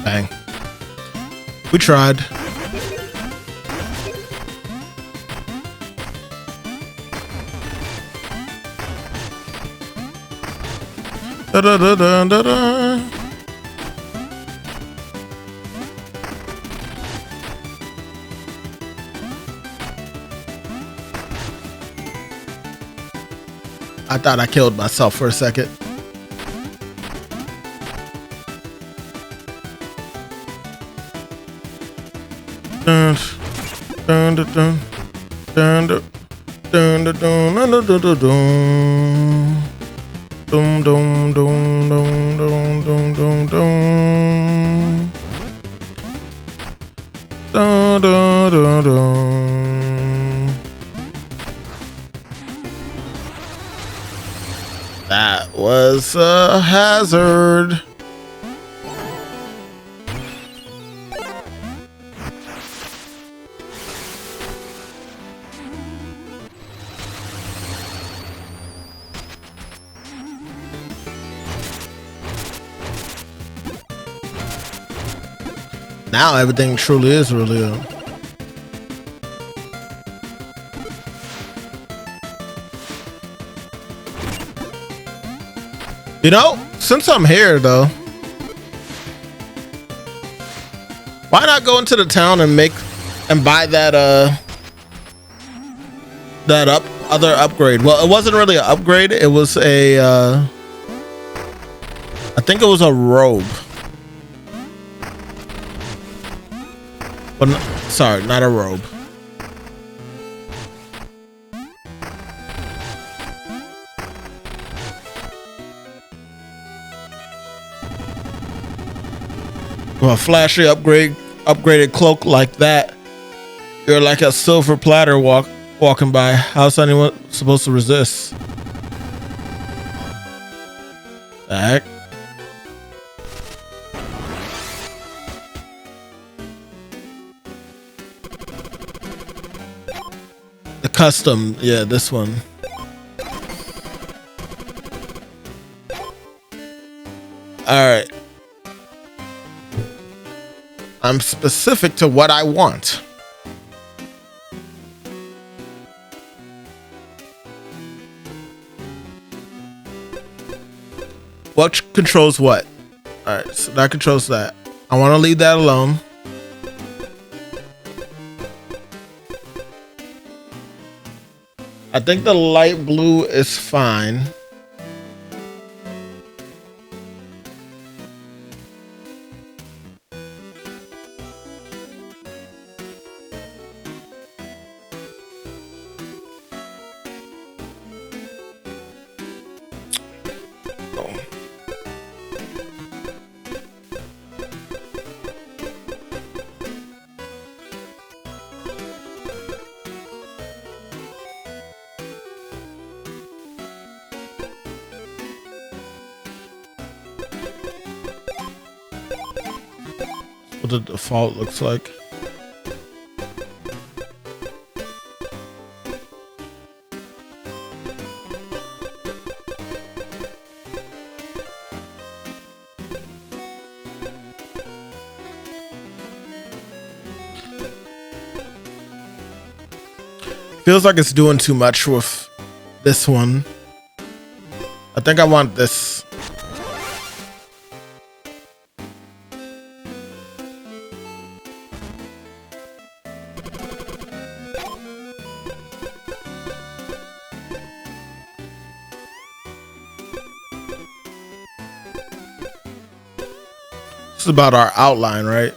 Bang. We tried. Da, da, da, da, da, da. I thought I killed myself for a second. Dun, dun, dun, dun, dun, dun, dun, dun, dun, dun, dun, dun, dun. Dum dum dum dum dum dum dum dum. Da da da da. That was a hazard. Now everything truly is real. You know, since I'm here though, why not go into the town and buy that other upgrade? Well, it wasn't really an upgrade. It was a I think it was a robe. But sorry, not a robe. Well, a flashy upgraded cloak like that, you're like a silver platter walking by. How's anyone supposed to resist? The heck? The custom, yeah, this one. All right. I'm specific to what I want. What controls what? All right, so that controls that. I want to leave that alone. I think the light blue is fine. What the default looks like. Feels like it's doing too much with this one. I think I want this. It's about our outline, right?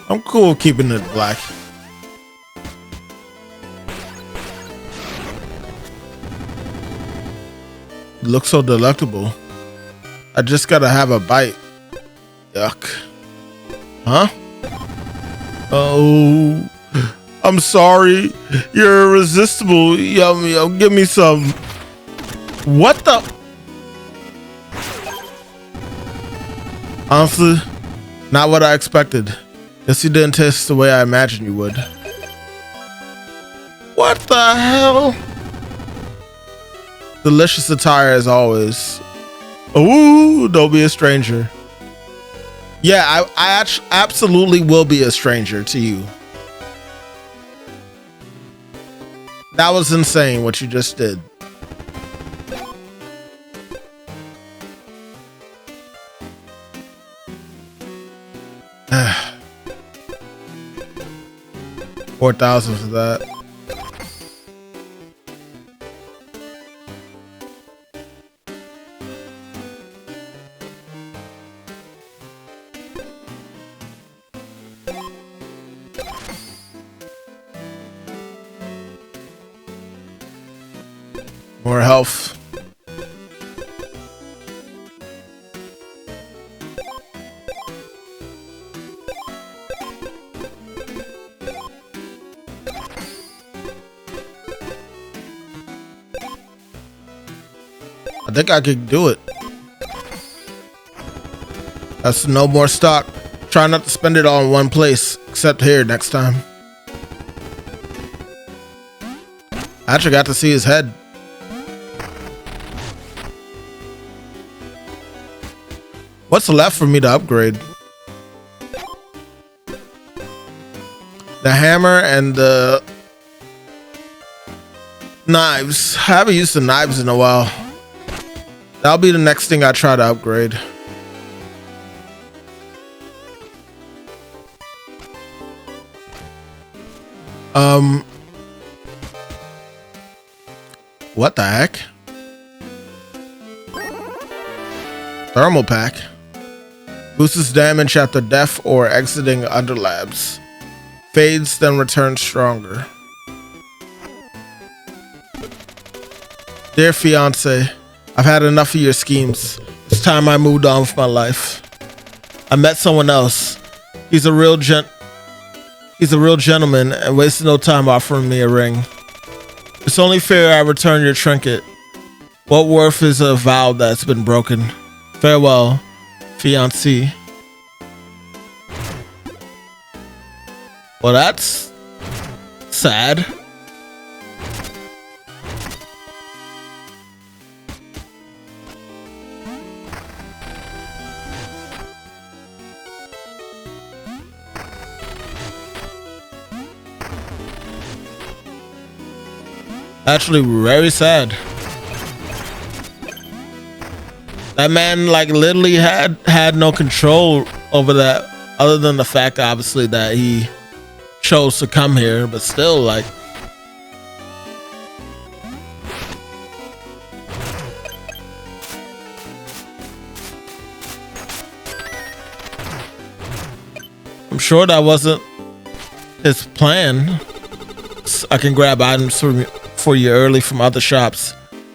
I'm cool with keeping it black. It looks so delectable. I just gotta have a bite. Yuck. Huh? Oh, I'm sorry. You're irresistible. Yum, yum. Give me some. What the? Honestly, not what I expected. Guess you didn't taste the way I imagined you would. What the hell? Delicious attire as always. Ooh, don't be a stranger. Yeah, I absolutely will be a stranger to you. That was insane what you just did. $4,000 for that. More health. I think I could do it. That's no more stock. Try not to spend it all in one place, except here next time. I actually got to see his head. What's left for me to upgrade? The hammer and the knives. I haven't used the knives in a while. That'll be the next thing I try to upgrade. What the heck? Thermal pack. Boosts damage after death or exiting Underlabs. Fades, then returns stronger. Dear fiance, I've had enough of your schemes. It's time I moved on with my life. I met someone else. He's a real gentleman and wasted no time offering me a ring. It's only fair I return your trinket. What worth is a vow that's been broken? Farewell, fiancé. Well, that's sad. Actually, very sad. That man, like, literally had no control over that, other than the fact, obviously, that he chose to come here. But still, like, I'm sure that wasn't his plan. I can grab items for you early from other shops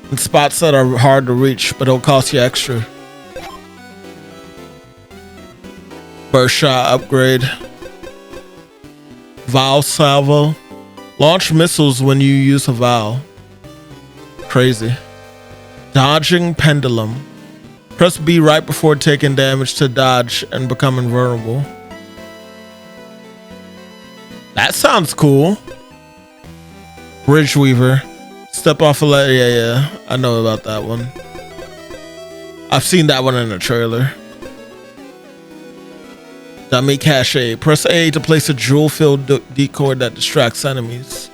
in spots that are hard to reach, but it'll cost you extra. Burst shot upgrade. Vow salvo. Launch missiles when you use a vow. Crazy. Dodging pendulum. Press B right before taking damage to dodge and become invulnerable. That sounds cool. Bridge Weaver. Step off a ledge. Yeah, I know about that one. I've seen that one in a trailer. Dummy Cache. Press A to place a jewel-filled decoy that distracts enemies.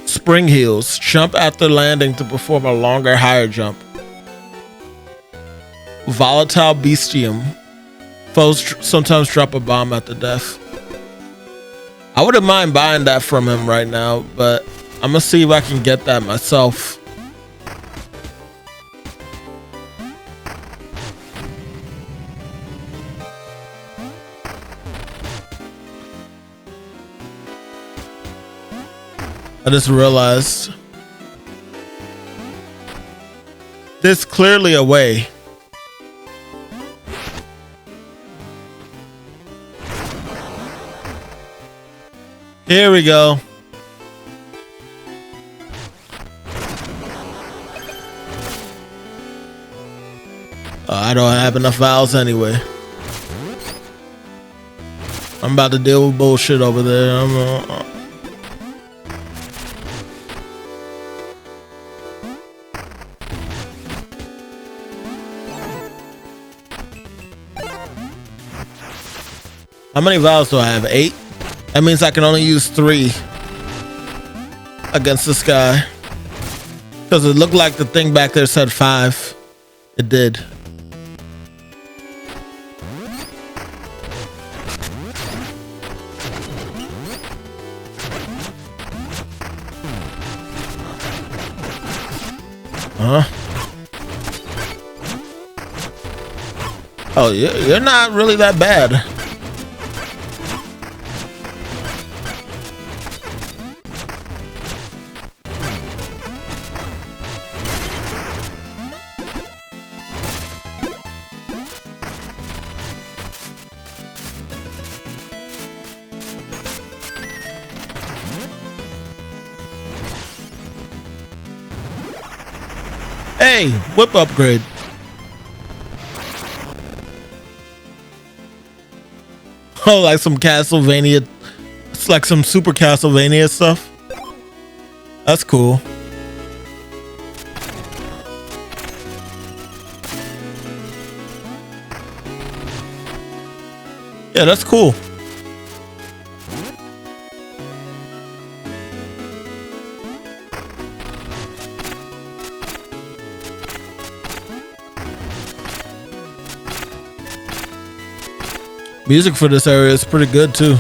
Spring Heels. Jump after landing to perform a longer, higher jump. Volatile bestium. Foes sometimes drop a bomb at the death. I wouldn't mind buying that from him right now, but I'm gonna see if I can get that myself. I just realized there's clearly a way. Here we go. I don't have enough vials anyway. I'm about to deal with bullshit over there. How many vials do I have? 8? That means I can only use 3 against this guy. Because it looked like the thing back there said 5. It did. Huh? Oh, you're not really that bad. Hey, whip upgrade. Oh, like some Castlevania. It's like some Super Castlevania stuff. That's cool. Yeah, that's cool. Music for this area is pretty good too.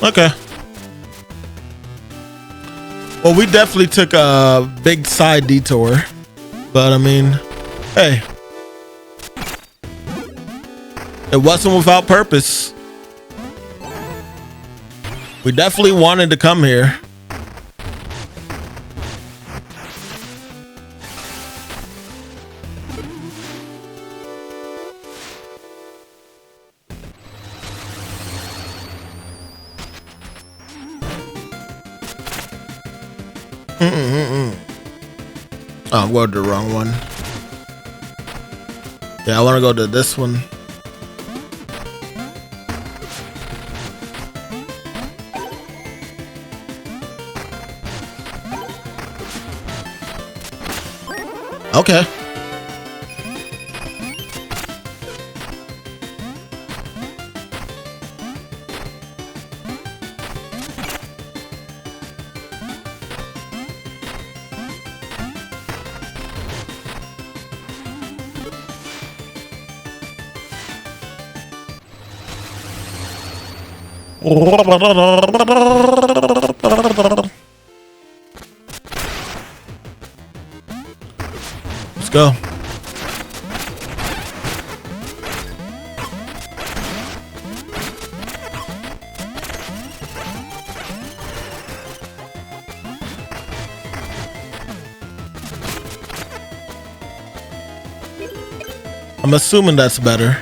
Okay. Well, we definitely took a big side detour, but I mean, hey, it wasn't without purpose. We definitely wanted to come here. Oh, I'm going to the wrong one. Yeah, I want to go to this one. Okay. Let's go. I'm assuming that's better.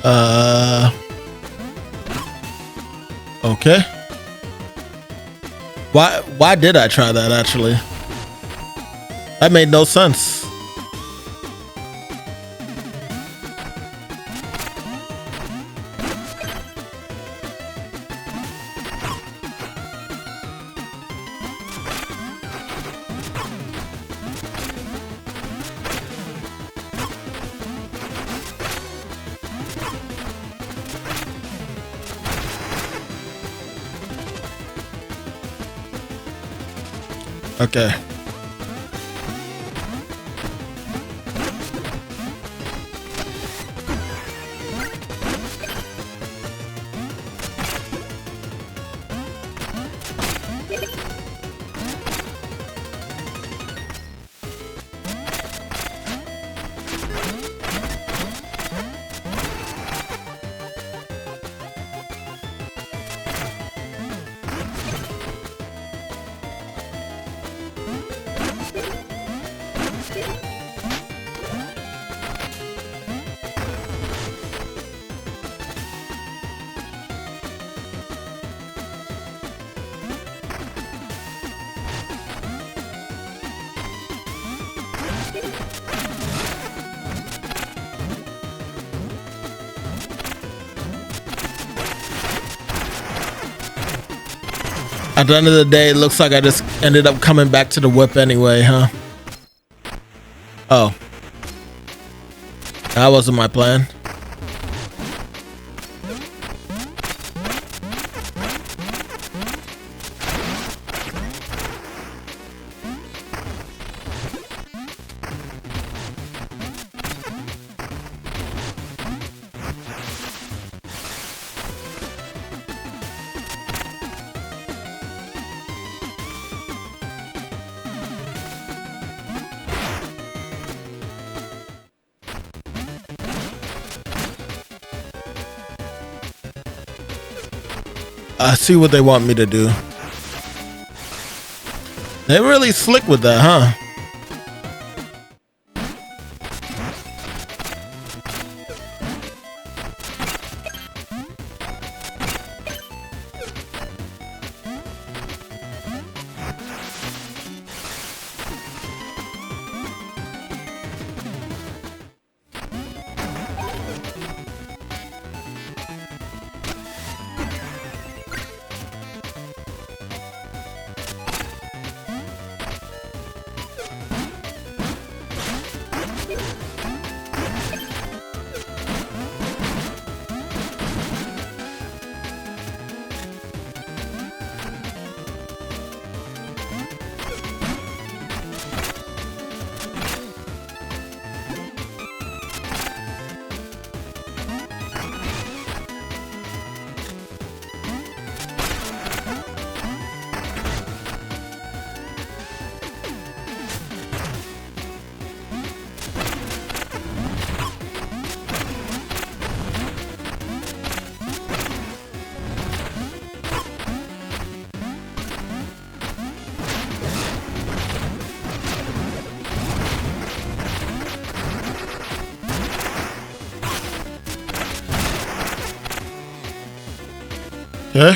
Uh, okay. Why did I try that actually? That made no sense. Okay. At the end of the day, it looks like I just ended up coming back to the whip anyway, huh? Oh. That wasn't my plan. I see what they want me to do. They're really slick with that, huh? Okay.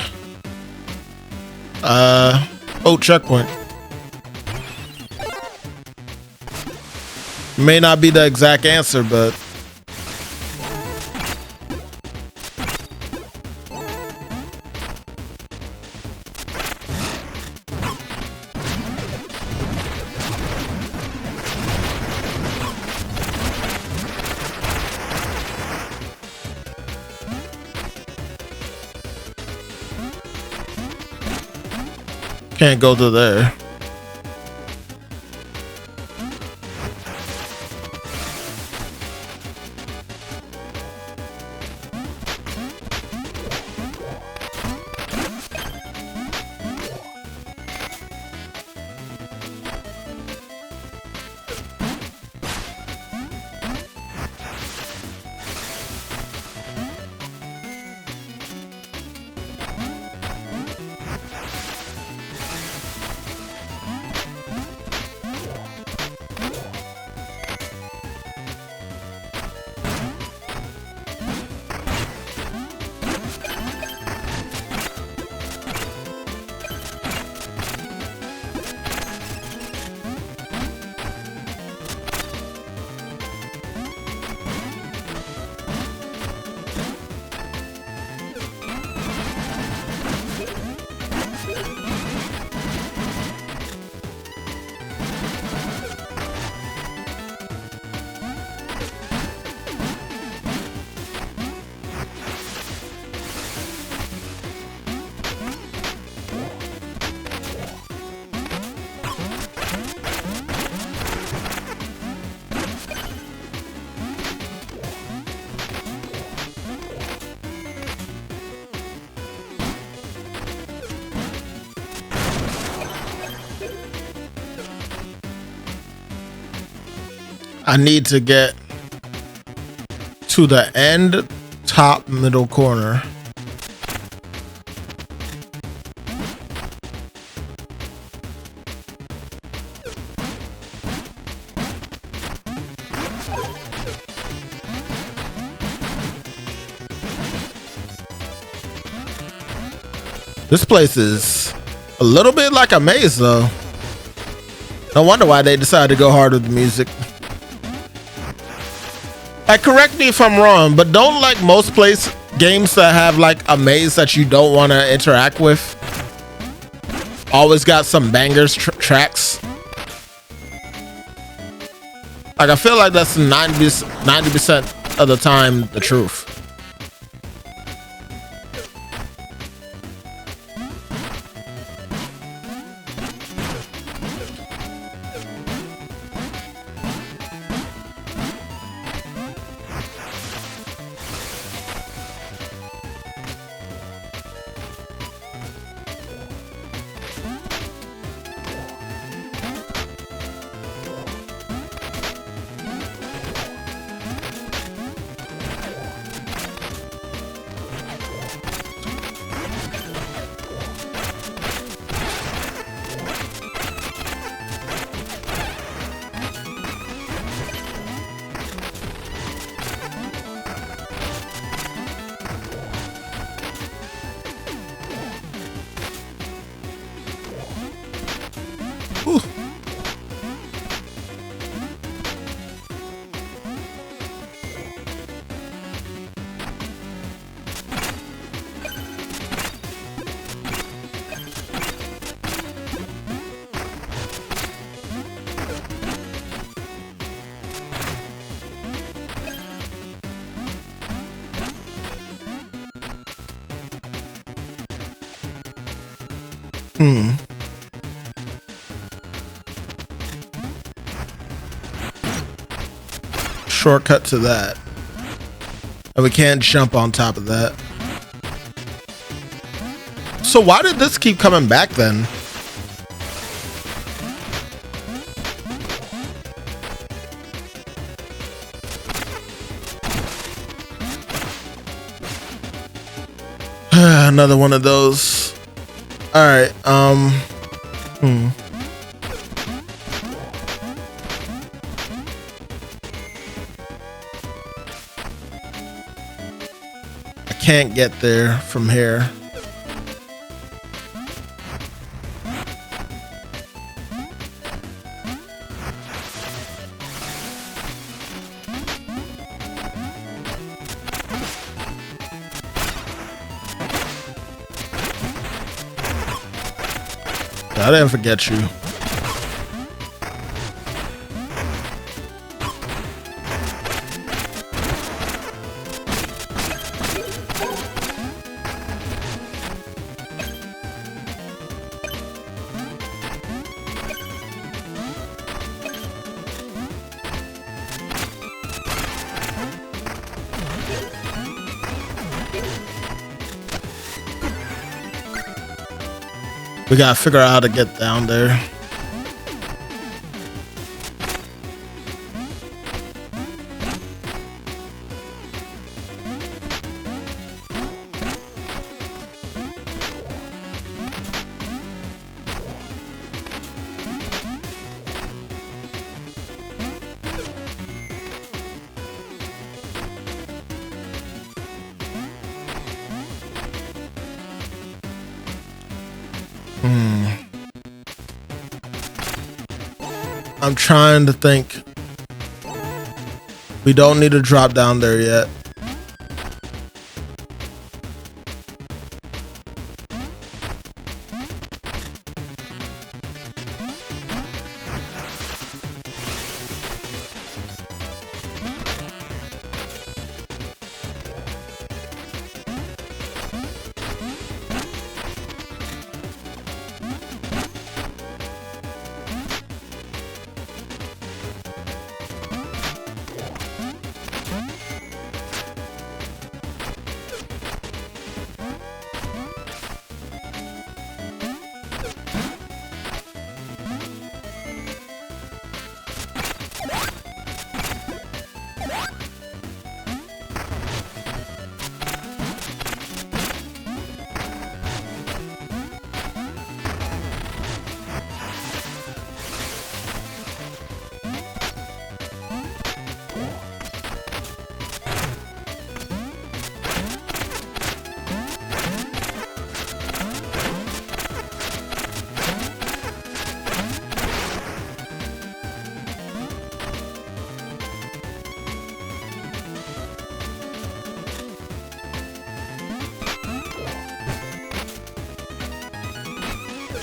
Oh, checkpoint. May not be the exact answer, but can't go to there. I need to get to the end top middle corner. This place is a little bit like a maze though. No wonder why they decided to go hard with the music. Like, correct me if I'm wrong, but don't like most games that have like a maze that you don't want to interact with always got some bangers tracks? Like, I feel like that's 90% of the time the truth. Shortcut to that. And we can't jump on top of that. So why did this keep coming back then? Another one of those. All right. I can't get there from here. I didn't forget you. We gotta figure out how to get down there. I'm trying to think. We don't need to drop down there yet.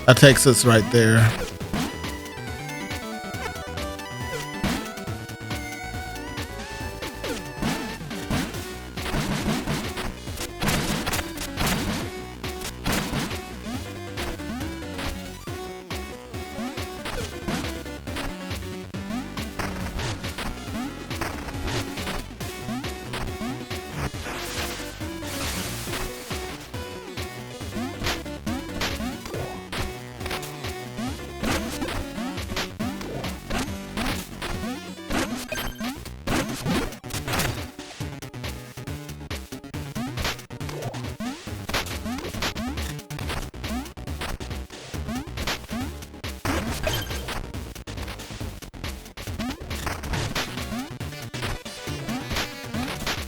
That takes us right there.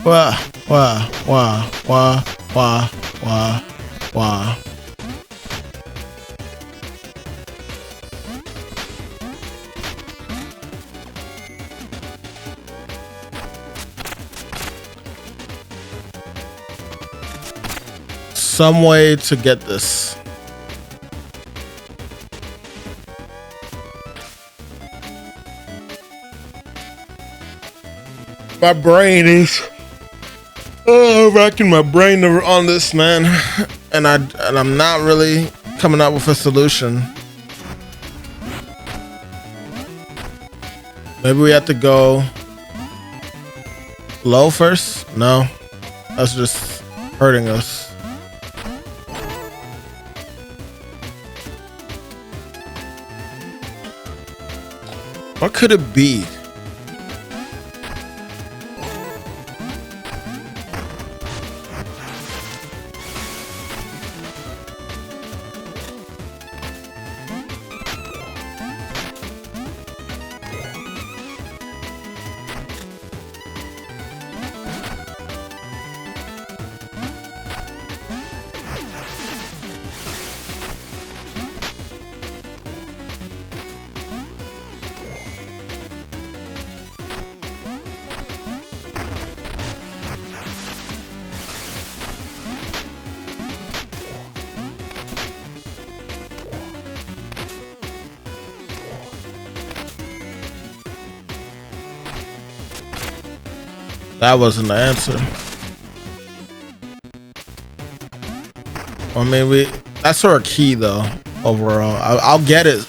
Wah, wah, wah, wah, wah, wah, wah. Some way to get this. My brain is racking my brain on this, man, and I'm not really coming up with a solution. Maybe we have to go low first. No, that's just hurting us. What could it be? That wasn't the answer. I mean, that's our key though. Overall, I'll get it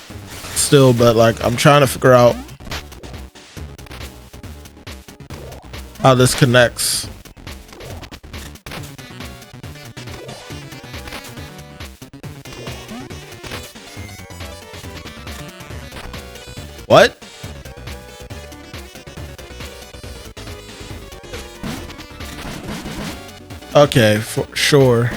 still, but like I'm trying to figure out how this connects. What? Okay, for sure.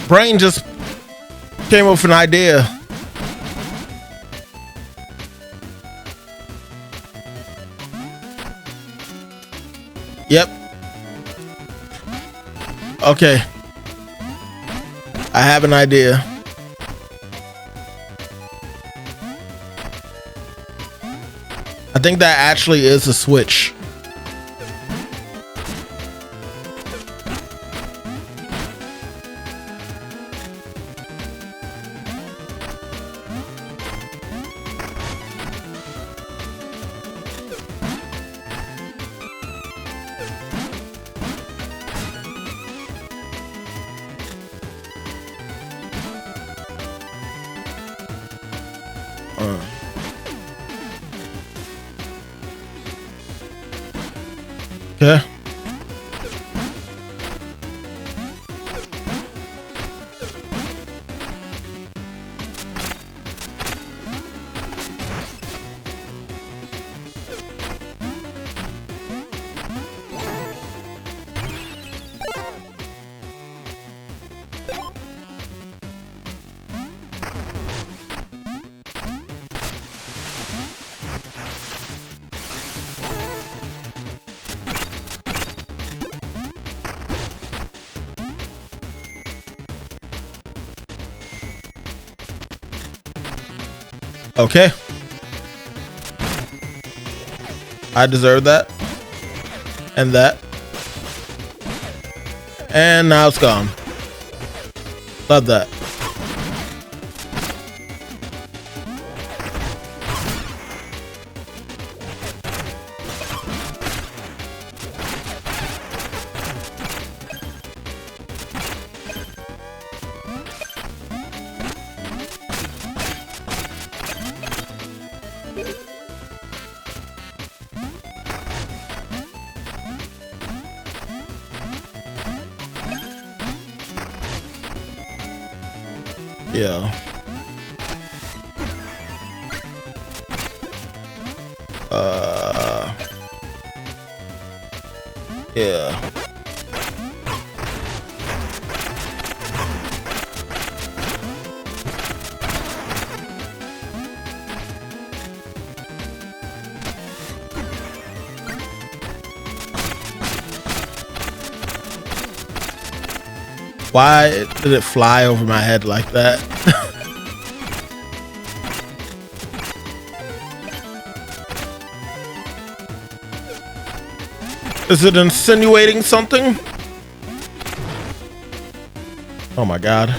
Brain just came up with an idea. Yep. Okay. I have an idea. I think that actually is a switch. Okay. Okay. I deserve that. And that. And now it's gone. Love that. Yeah. Yeah. Why did it fly over my head like that? Is it insinuating something? Oh my God.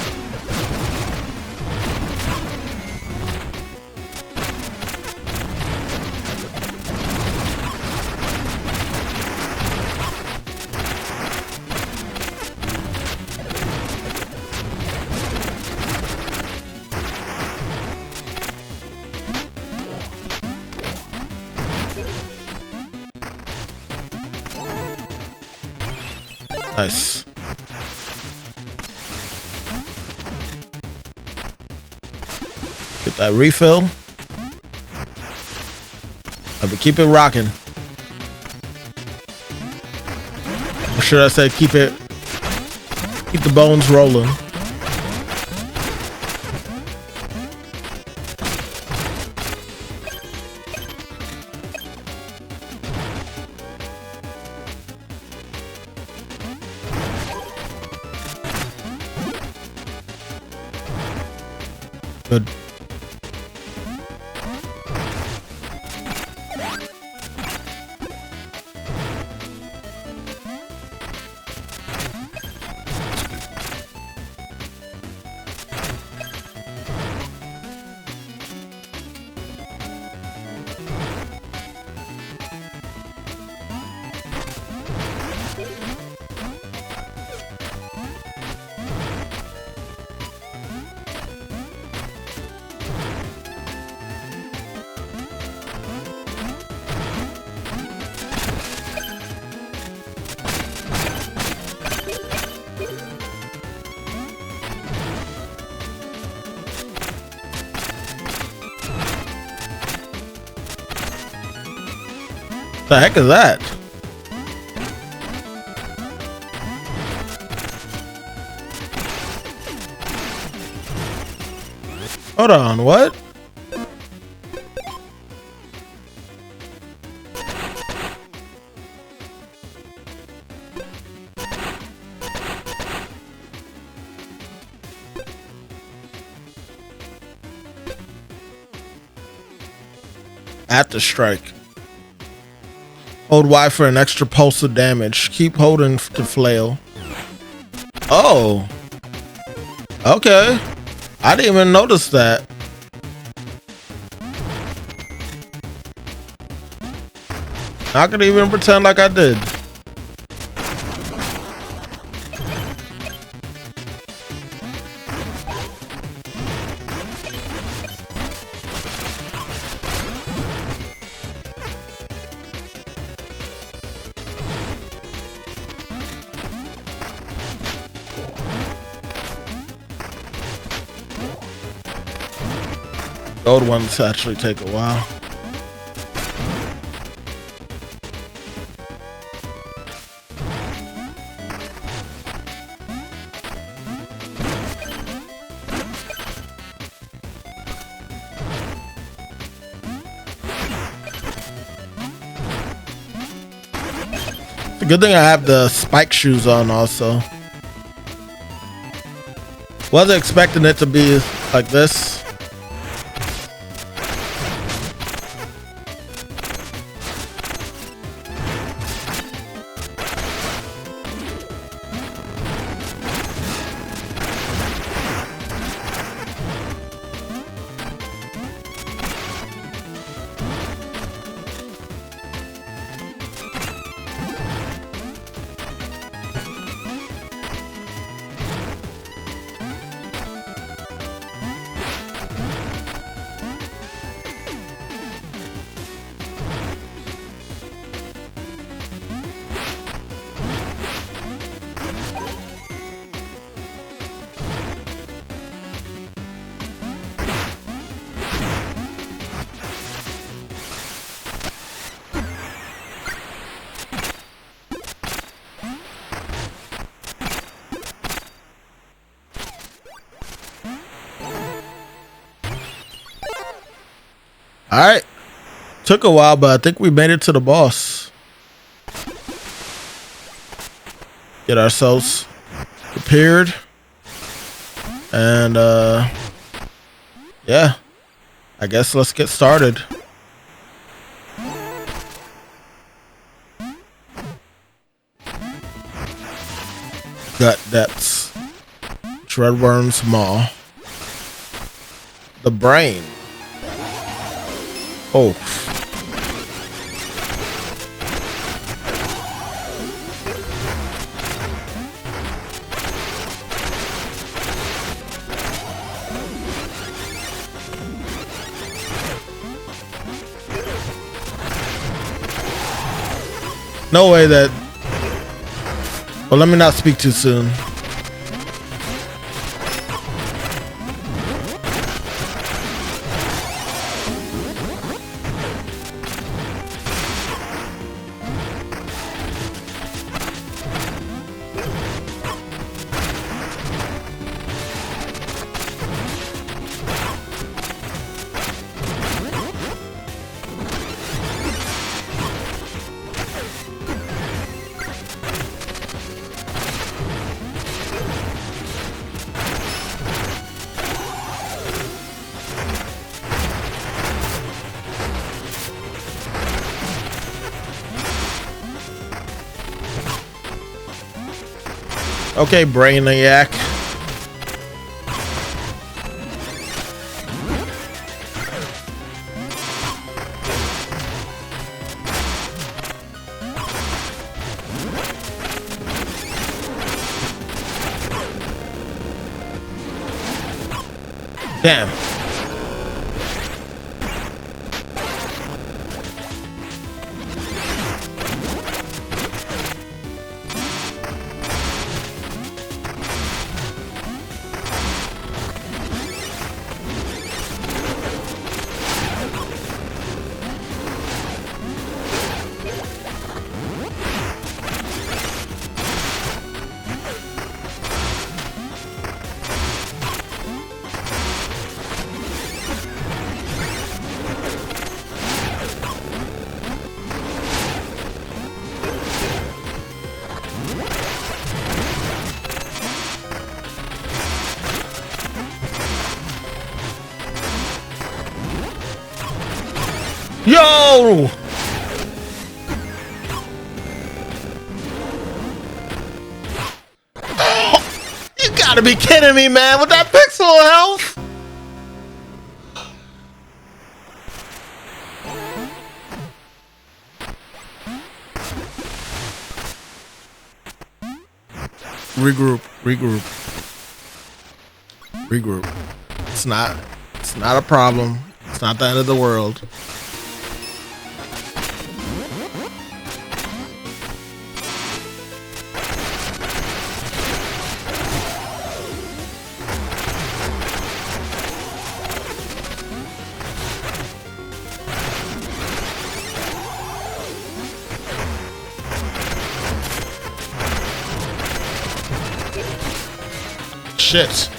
Nice. Get that refill. But keep it rocking. Or should I say keep the bones rolling. Good. The heck is that? Hold on, what? At the strike. Hold Y for an extra pulse of damage. Keep holding to flail. Oh. Okay. I didn't even notice that. I could even pretend like I did. Gold ones actually take a while. It's a good thing I have the spike shoes on also. Wasn't expecting it to be like this. All right. Took a while, but I think we made it to the boss. Get ourselves prepared. And yeah, I guess let's get started. Gut depths. Treadworm's maw. The brain. Oh. No way that... Well, let me not speak too soon. Okay, Brainiac. Damn. Yo! You gotta be kidding me, man, with that pixel health! Regroup. It's not a problem. It's not the end of the world. Shit.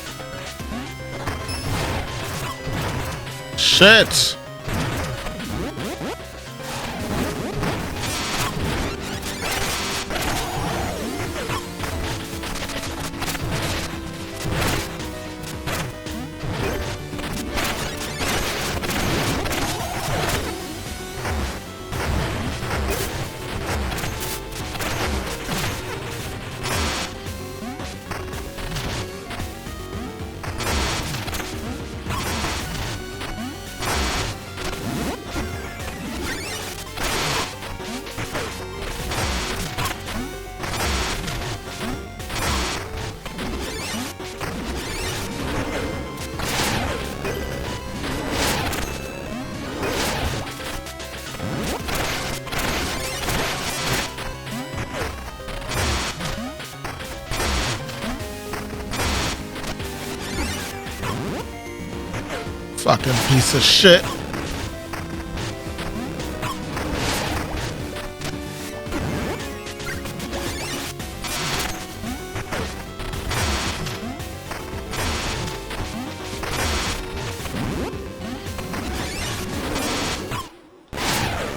Fucking piece of shit.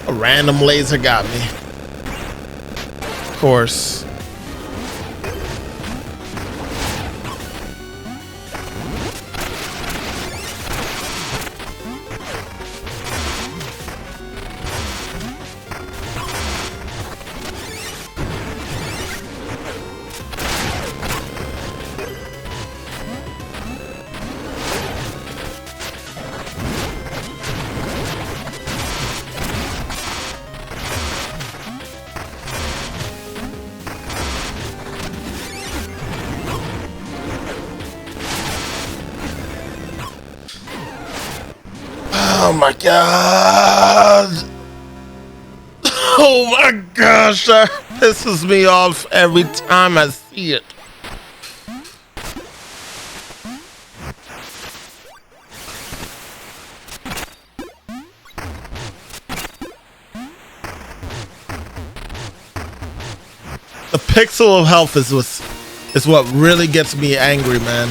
A random laser got me. Of course. Oh my god. Oh my gosh, that pisses me off every time I see it. The pixel of health is what really gets me angry, man.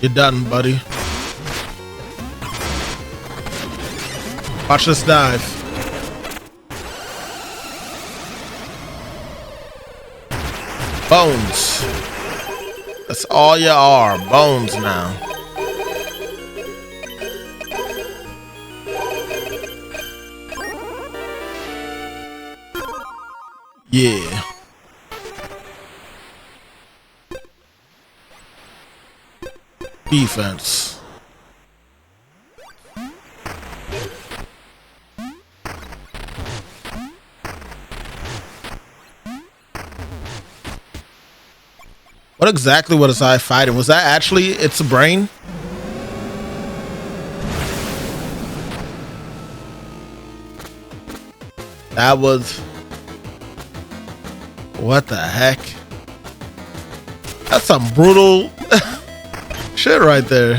You're done, buddy. Watch this dive. Bones. That's all you are. Bones now. Yeah. Defense. What exactly was I fighting? Was that actually its brain? That was... What the heck? That's some brutal... shit right there.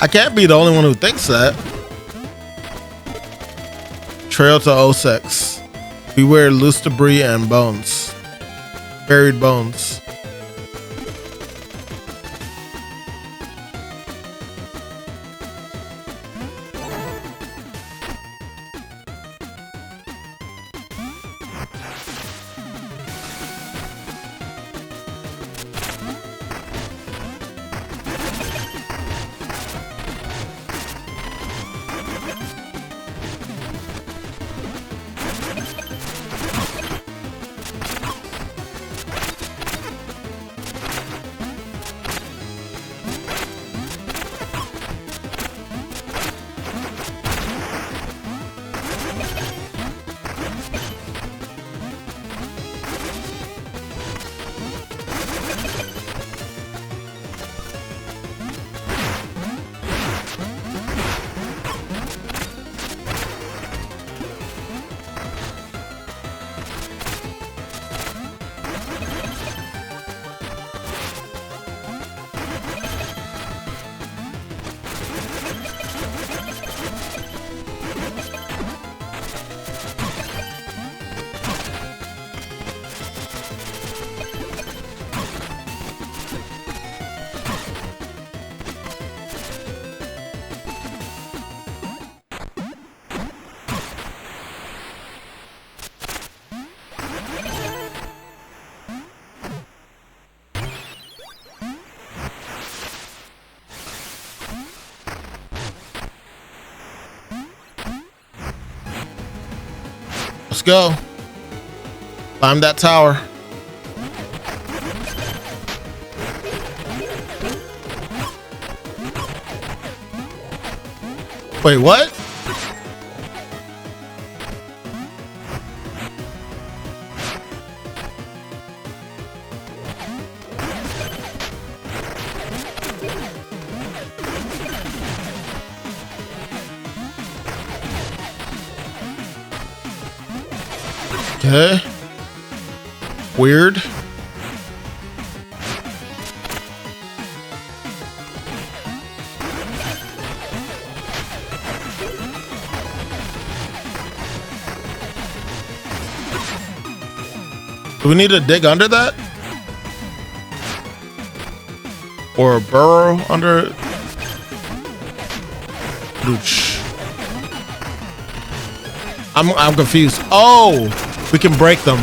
I can't be the only one who thinks that. Trail to 06. Beware loose debris and bones. Buried bones. Let's go. Climb that tower. Wait, what? Okay. Weird. Do we need to dig under that? Or burrow under it? Ooch. I'm confused. Oh, we can break them.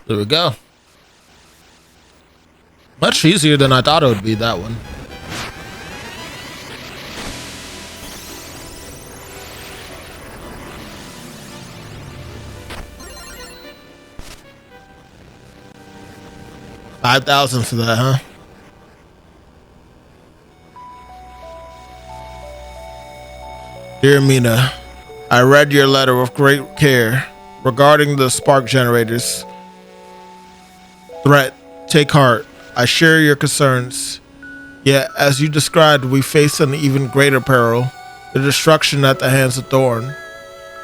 There we go. Much easier than I thought it would be, that one. $5,000 for that, huh? Dear Mina, I read your letter with great care regarding the spark generators. Threat, take heart. I share your concerns. Yet, as you described, we face an even greater peril, the destruction at the hands of Thorn.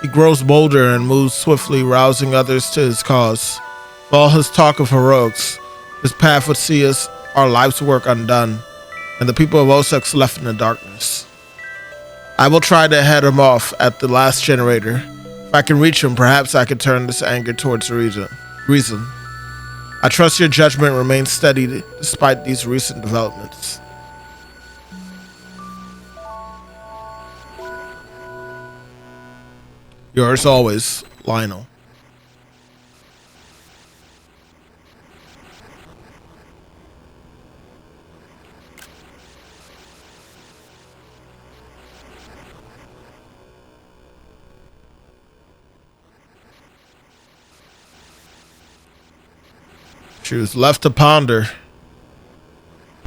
He grows bolder and moves swiftly, rousing others to his cause. For all his talk of heroics, his path would see us our life's work undone, and the people of Osex left in the darkness. I will try to head him off at the last generator. If I can reach him, perhaps I can turn this anger towards reason. I trust your judgment remains steady despite these recent developments. Yours always, Lionel. She was left to ponder.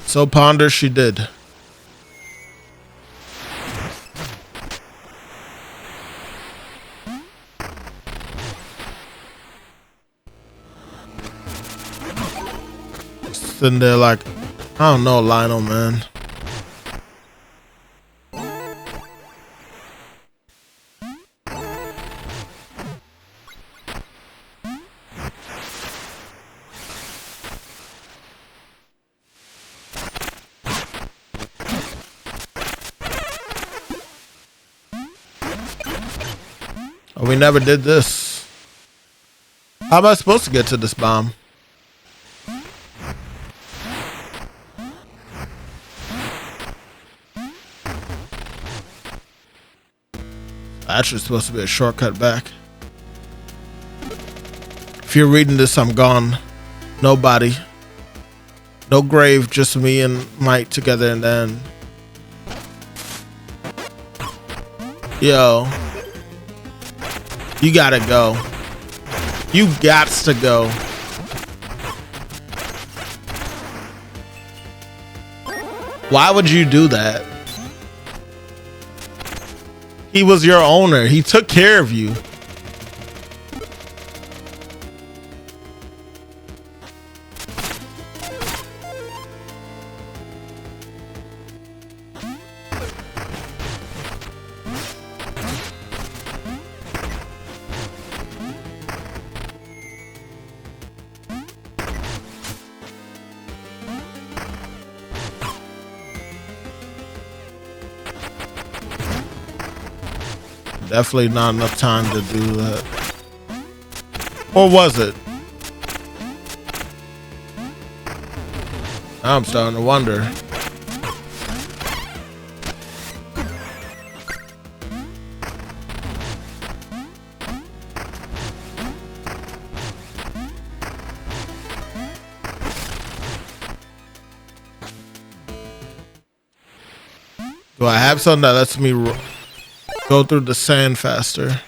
So ponder she did. Sitting there like, I don't know, Lionel, man. Oh, we never did this. How am I supposed to get to this bomb? Actually, supposed to be a shortcut back. If you're reading this, I'm gone. No body. No grave, just me and Mike together in the end. Yo. You gotta go. You gots to go. Why would you do that? He was your owner. He took care of you. definitely not enough time to do that. Or was it? Now I'm starting to wonder. Do I have something that lets me go through the sand faster?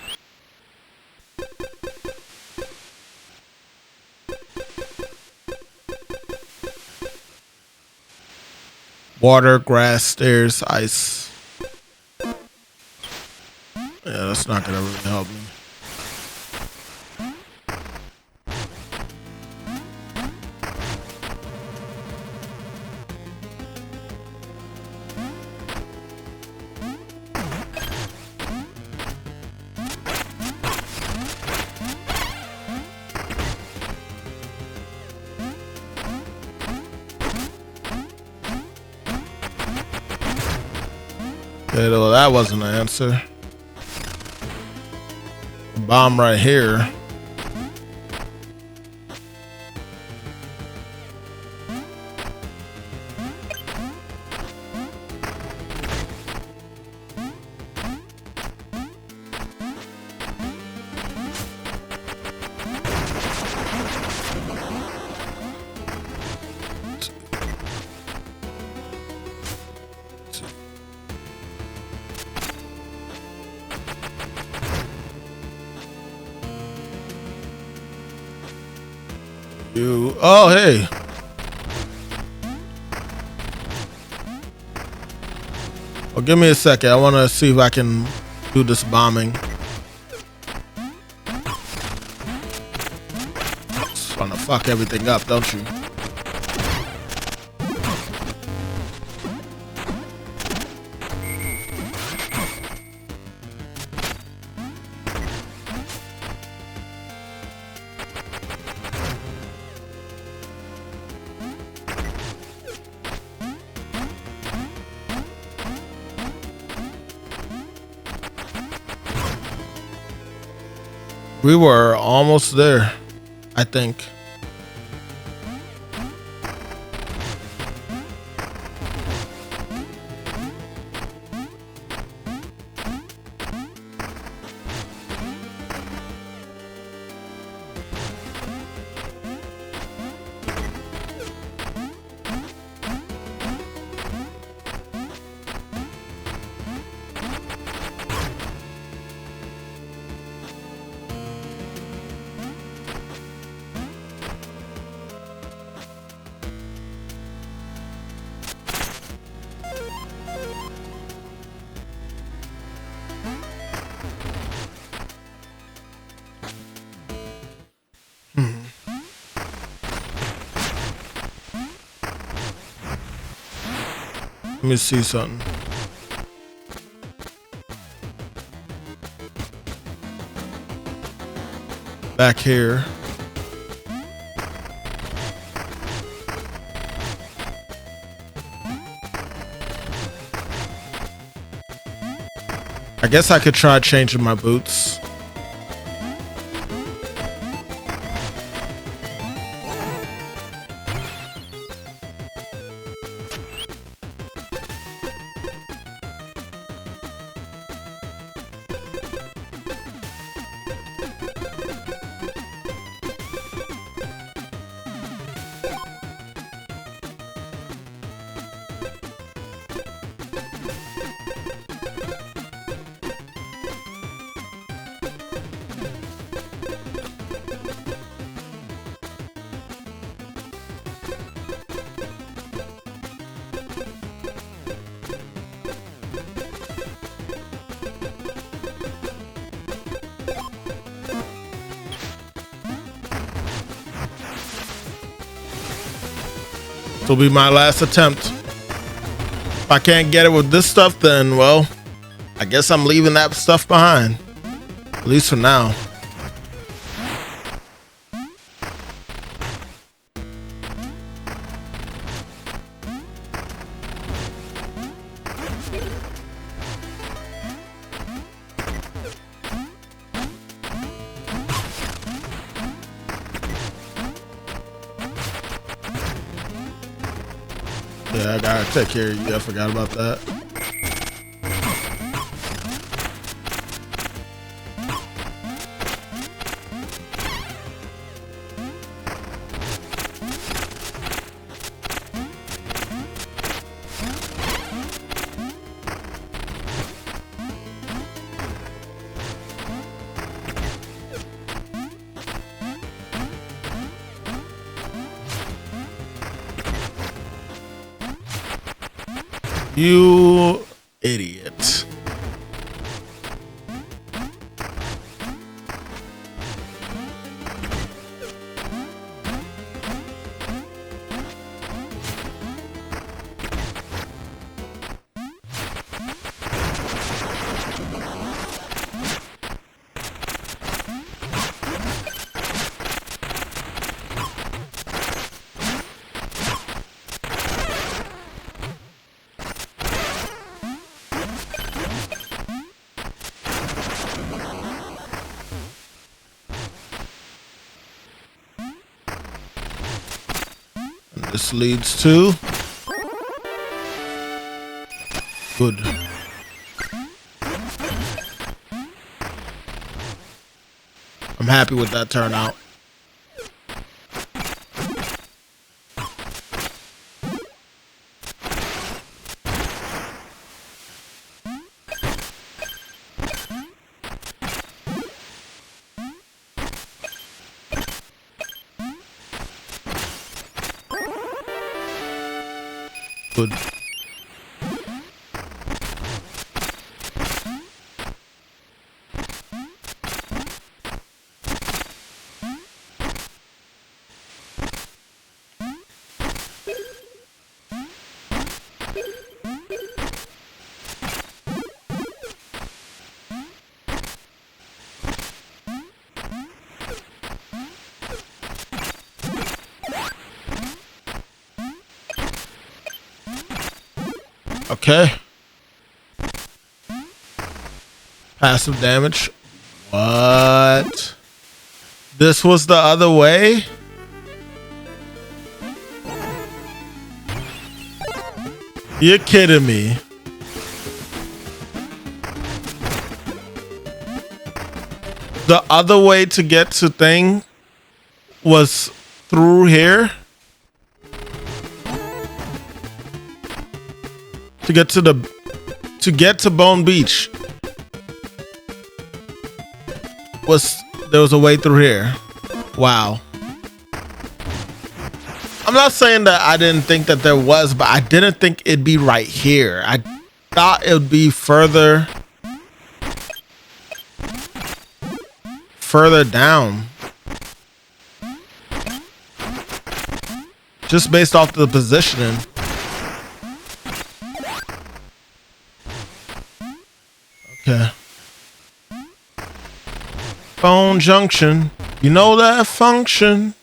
Water, grass, stairs, ice. Yeah, that's not gonna really help me. Okay, well, that wasn't the answer. Bomb right here. Oh, hey. Well, give me a second. I want to see if I can do this bombing. Just want to fuck everything up, don't you? We were almost there, I think. Let me see something. Back here. I guess I could try changing my boots. This will be my last attempt. If I can't get it with this stuff, then, well, I guess I'm leaving that stuff behind. At least for now. Yeah, I gotta take care of you. I forgot about that. You idiot. This leads to good. I'm happy with that turnout. Good. Okay. Passive damage. What? This was the other way? You're kidding me. The other way to get to thing was through here? To get to Bone Beach there was a way through here. Wow. I'm not saying that I didn't think that there was, but I didn't think it'd be right here. I thought it would be further down. Just based off the positioning. Okay. Bone Junction. You know that function.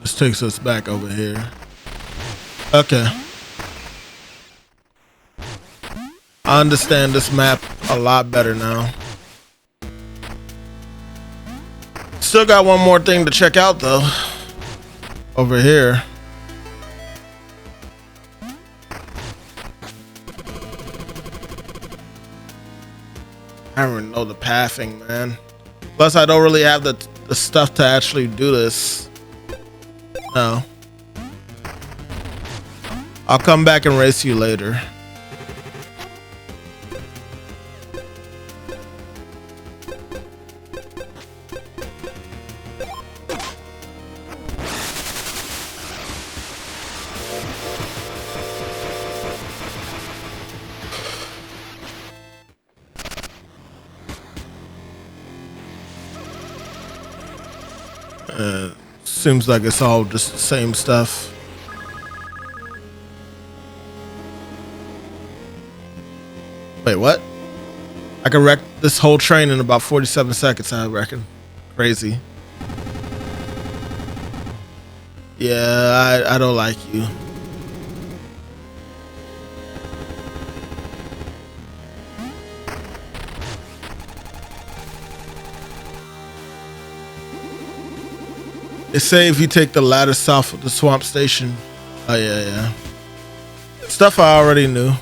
This takes us back over here. Okay. I understand this map a lot better now. Still got one more thing to check out though. Over here. I don't even know the pathing, man. Plus I don't really have the stuff to actually do this. No. I'll come back and race you later. Seems like it's all just the same stuff. Wait, what? I can wreck this whole train in about 47 seconds, I reckon. Crazy. Yeah, I don't like you. They say if you take the ladder south of the swamp station. Oh yeah. Stuff I already knew.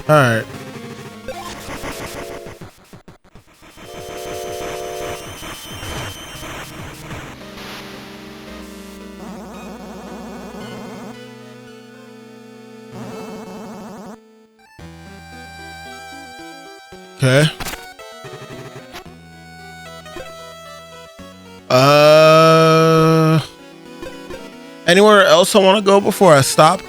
Alright. Okay. Anywhere else I want to go before I stop?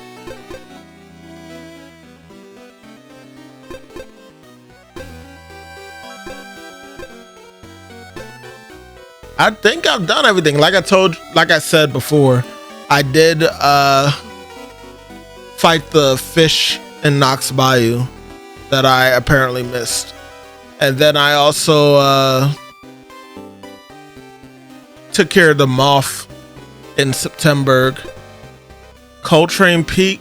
I think I've done everything. Like I said before, I did fight the fish in Knox Bayou that I apparently missed. And then I also took care of the moth in September. Coltrane Peak.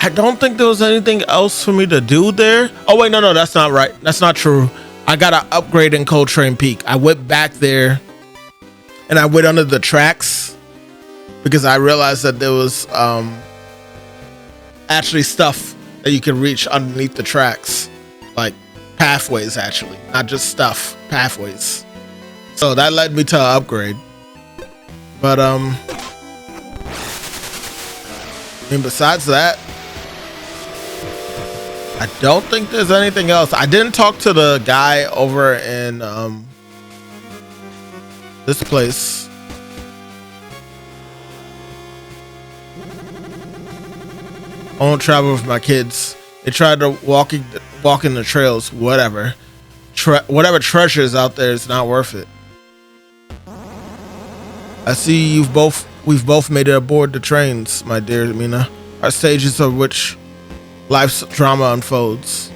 I don't think there was anything else for me to do there. Oh wait, no, that's not right. That's not true. I got an upgrade in Coltrane Peak. I went back there and I went under the tracks because I realized that there was actually stuff that you can reach underneath the tracks, like pathways, actually, not just stuff, pathways. So that led me to an upgrade. But I mean, besides that, I don't think there's anything else. I didn't talk to the guy over in this place. I won't travel with my kids. They tried to walk in the trails. Whatever treasure is out there, it's not worth it. I see we've both made it aboard the trains, my dear Mina. Our stages of which life's drama unfolds.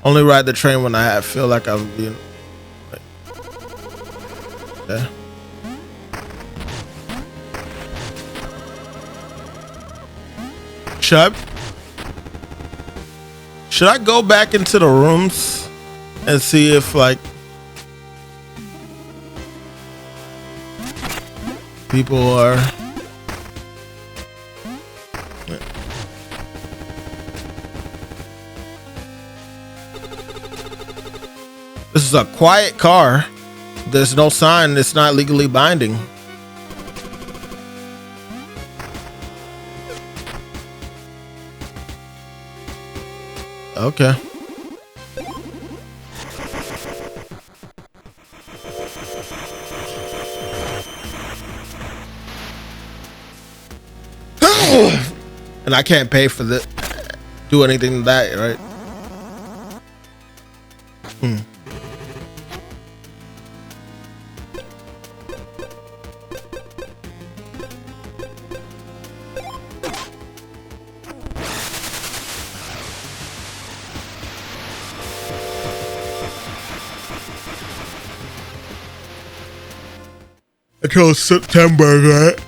Only ride the train when I feel like I'm being. Yeah. Should I go back into the rooms and see if like people are. This is a quiet car. There's no sign. It's not legally binding. Okay. And I can't pay for the do anything to that, right? Until September, right?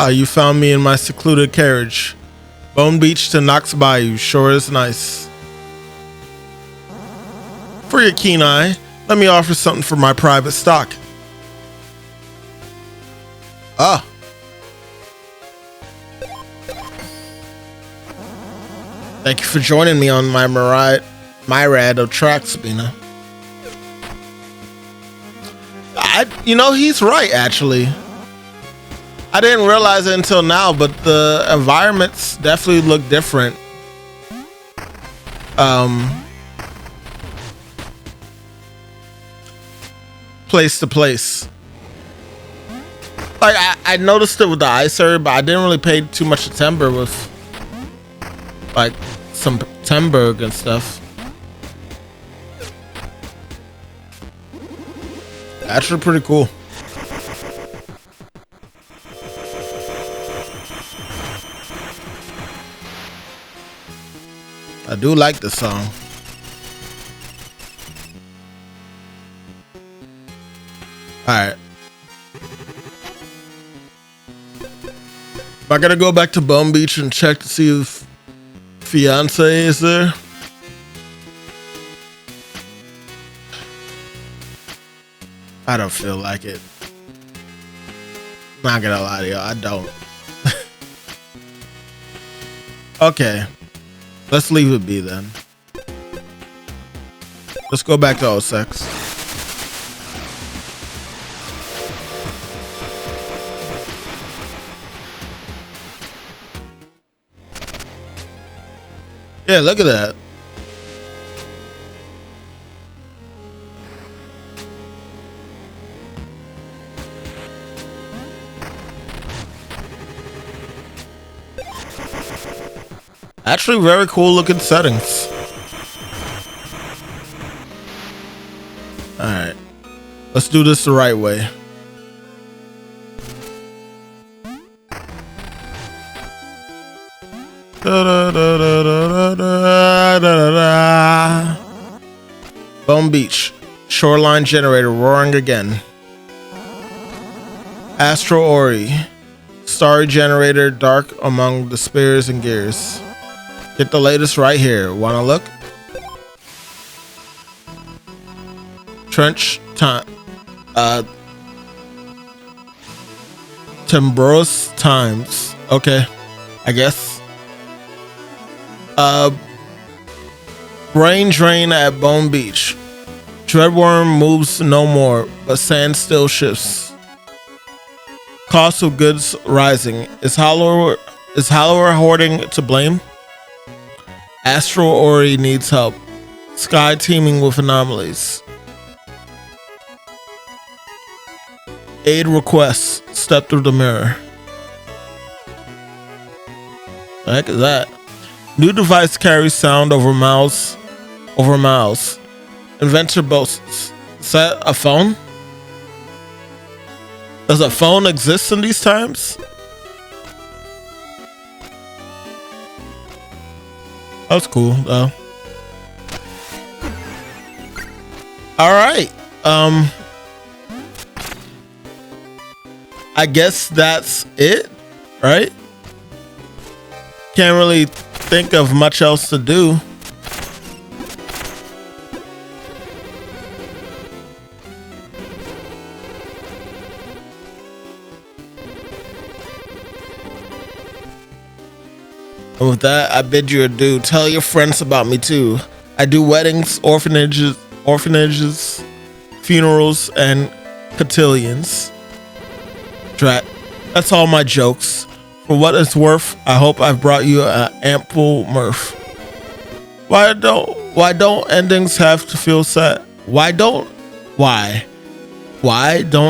You found me in my secluded carriage. Bone Beach to Knox Bayou sure is nice. For your keen eye, let me offer something for my private stock. Thank you for joining me on my myriad of tracks, Mina. He's right, actually. I didn't realize it until now, but the environments definitely look different. Place to place. Like I noticed it with the ice area, but I didn't really pay too much attention with like some Temberg and stuff. Actually pretty cool. I do like this song. Alright. I gotta go back to Bone Beach and check to see if Fiance is there. I don't feel like it. Not gonna lie to you, I don't. Okay. Let's leave it be then. Let's go back to 06. Yeah, look at that. Actually, very cool looking settings. Alright. Let's do this the right way. Bone Beach. Shoreline generator roaring again. Astro Ori. Starry generator dark among the spears and gears. Get the latest right here. Wanna look? Trench time. Timbrous times. Okay. I guess. Brain drain at Bone Beach. Dreadworm moves no more, but sand still shifts. Cost of goods rising. Is Hallower hoarding to blame? Astral Ori needs help. Sky teeming with anomalies. Aid requests. Step through the mirror. The heck is that? New device carries sound over miles. Inventor boasts. Is that a phone? Does a phone exist in these times? That's cool though. All right. I guess that's it, right? Can't really think of much else to do. And with that, I bid you adieu. Tell your friends about me too. I do weddings, orphanages, funerals, and cotillions. Drat. That's all my jokes. For what it's worth, I hope I've brought you an ample mirth. Why don't endings have to feel sad? Why don't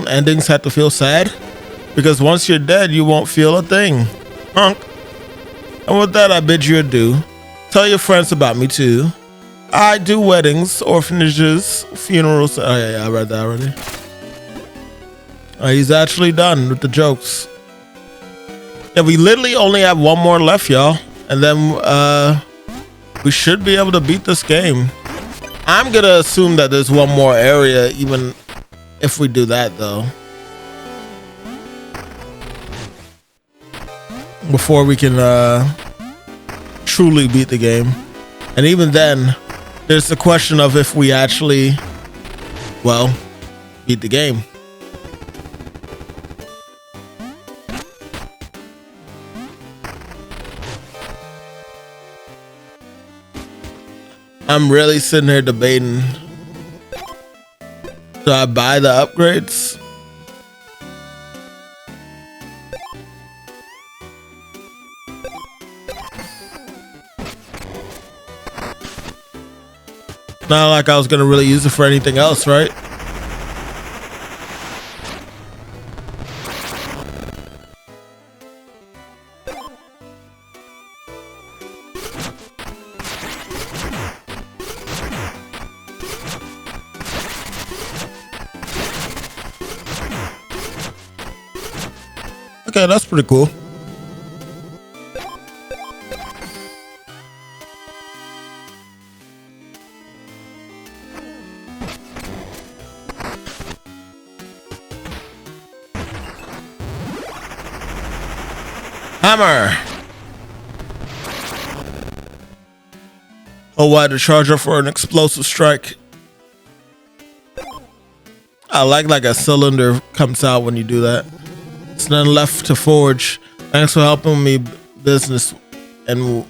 endings have to feel sad? Because once you're dead, you won't feel a thing. Honk. And with that, I bid you adieu. Tell your friends about me too. I do weddings, orphanages, funerals. Oh yeah, I read that already. He's actually done with the jokes. Yeah, we literally only have one more left, y'all. And then we should be able to beat this game. I'm gonna assume that there's one more area, even if we do that though. Before we can truly beat the game. And even then, there's the question of if we actually, well, beat the game. I'm really sitting here debating. Do I buy the upgrades? Not like I was gonna really use it for anything else, right? Okay, that's pretty cool. Hammer. Oh, why the charger for an explosive strike? I like a cylinder comes out when you do that. It's none left to forge. Thanks for helping me business, and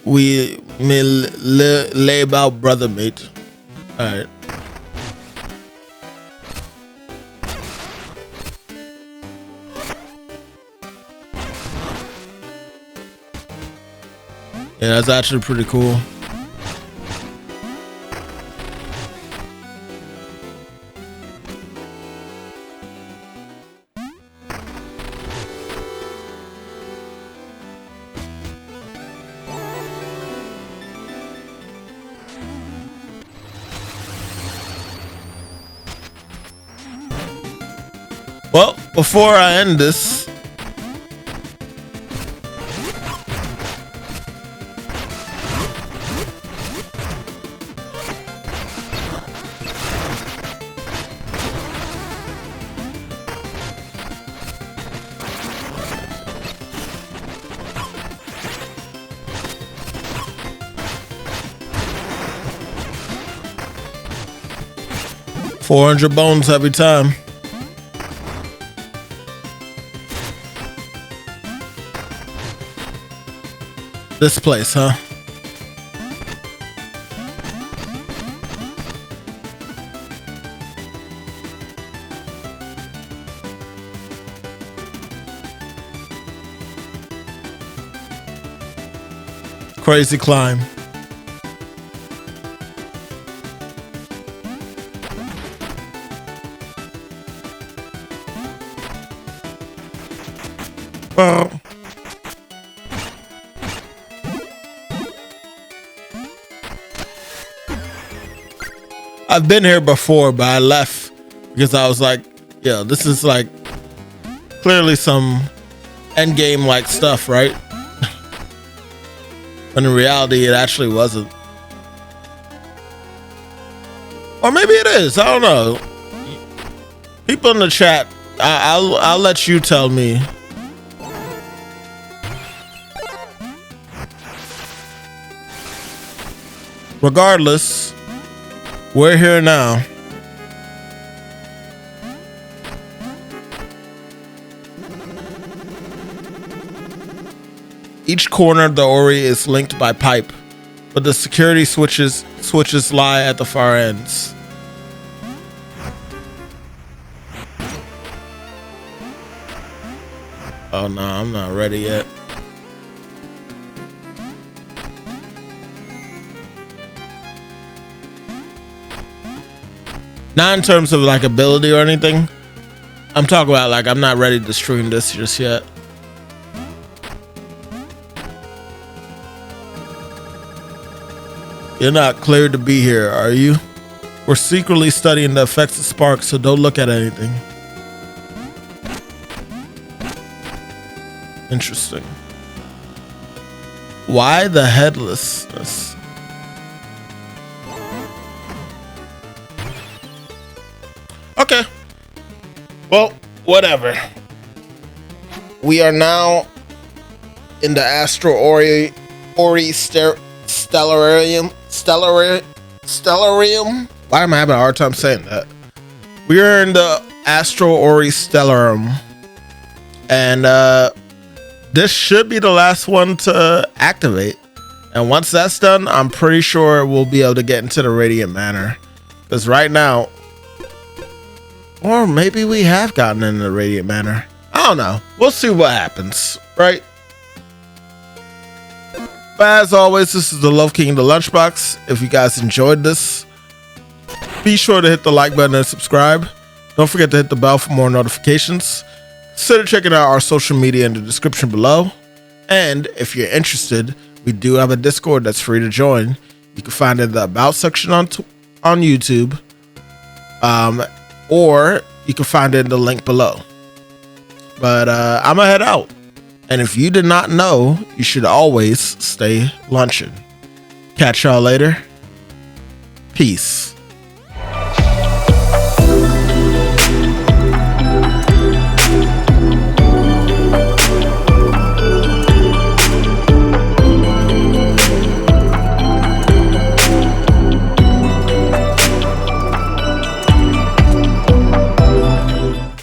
we may lay about brother mate. All right. Yeah, that's actually pretty cool. Well, before I end this, $400 bones every time. This place, huh? Crazy climb. Oh. I've been here before, but I left because I was like, yeah, this is like clearly some end game like stuff, right? When in reality, it actually wasn't. Or maybe it is. I don't know. People in the chat, I'll let you tell me. Regardless, we're here now. Each corner of the Ori is linked by pipe, but the security switches lie at the far ends. Oh no, I'm not ready yet. Not in terms of like ability or anything. I'm talking about like I'm not ready to stream this just yet. You're not cleared to be here, are you? We're secretly studying the effects of sparks, so don't look at anything. Interesting. Why the headlessness? Okay. Well, whatever. We are now in the Astro Ori Stellarium. Why am I having a hard time saying that? We are in the Astro Ori Stellarium, and this should be the last one to activate. And once that's done, I'm pretty sure we'll be able to get into the Radiant Manor. Because right now, or maybe we have gotten into the Radiant Manor. I don't know. We'll see what happens, right? But as always, this is the Love King, the Lunchbox. If you guys enjoyed this, be sure to hit the like button and subscribe. Don't forget to hit the bell for more notifications. Consider checking out our social media in the description below. And if you're interested, we do have a Discord that's free to join. You can find it in the About section on YouTube. Or you can find it in the link below. But I'm gonna head out. And if you did not know, you should always stay lunching. Catch y'all later. Peace.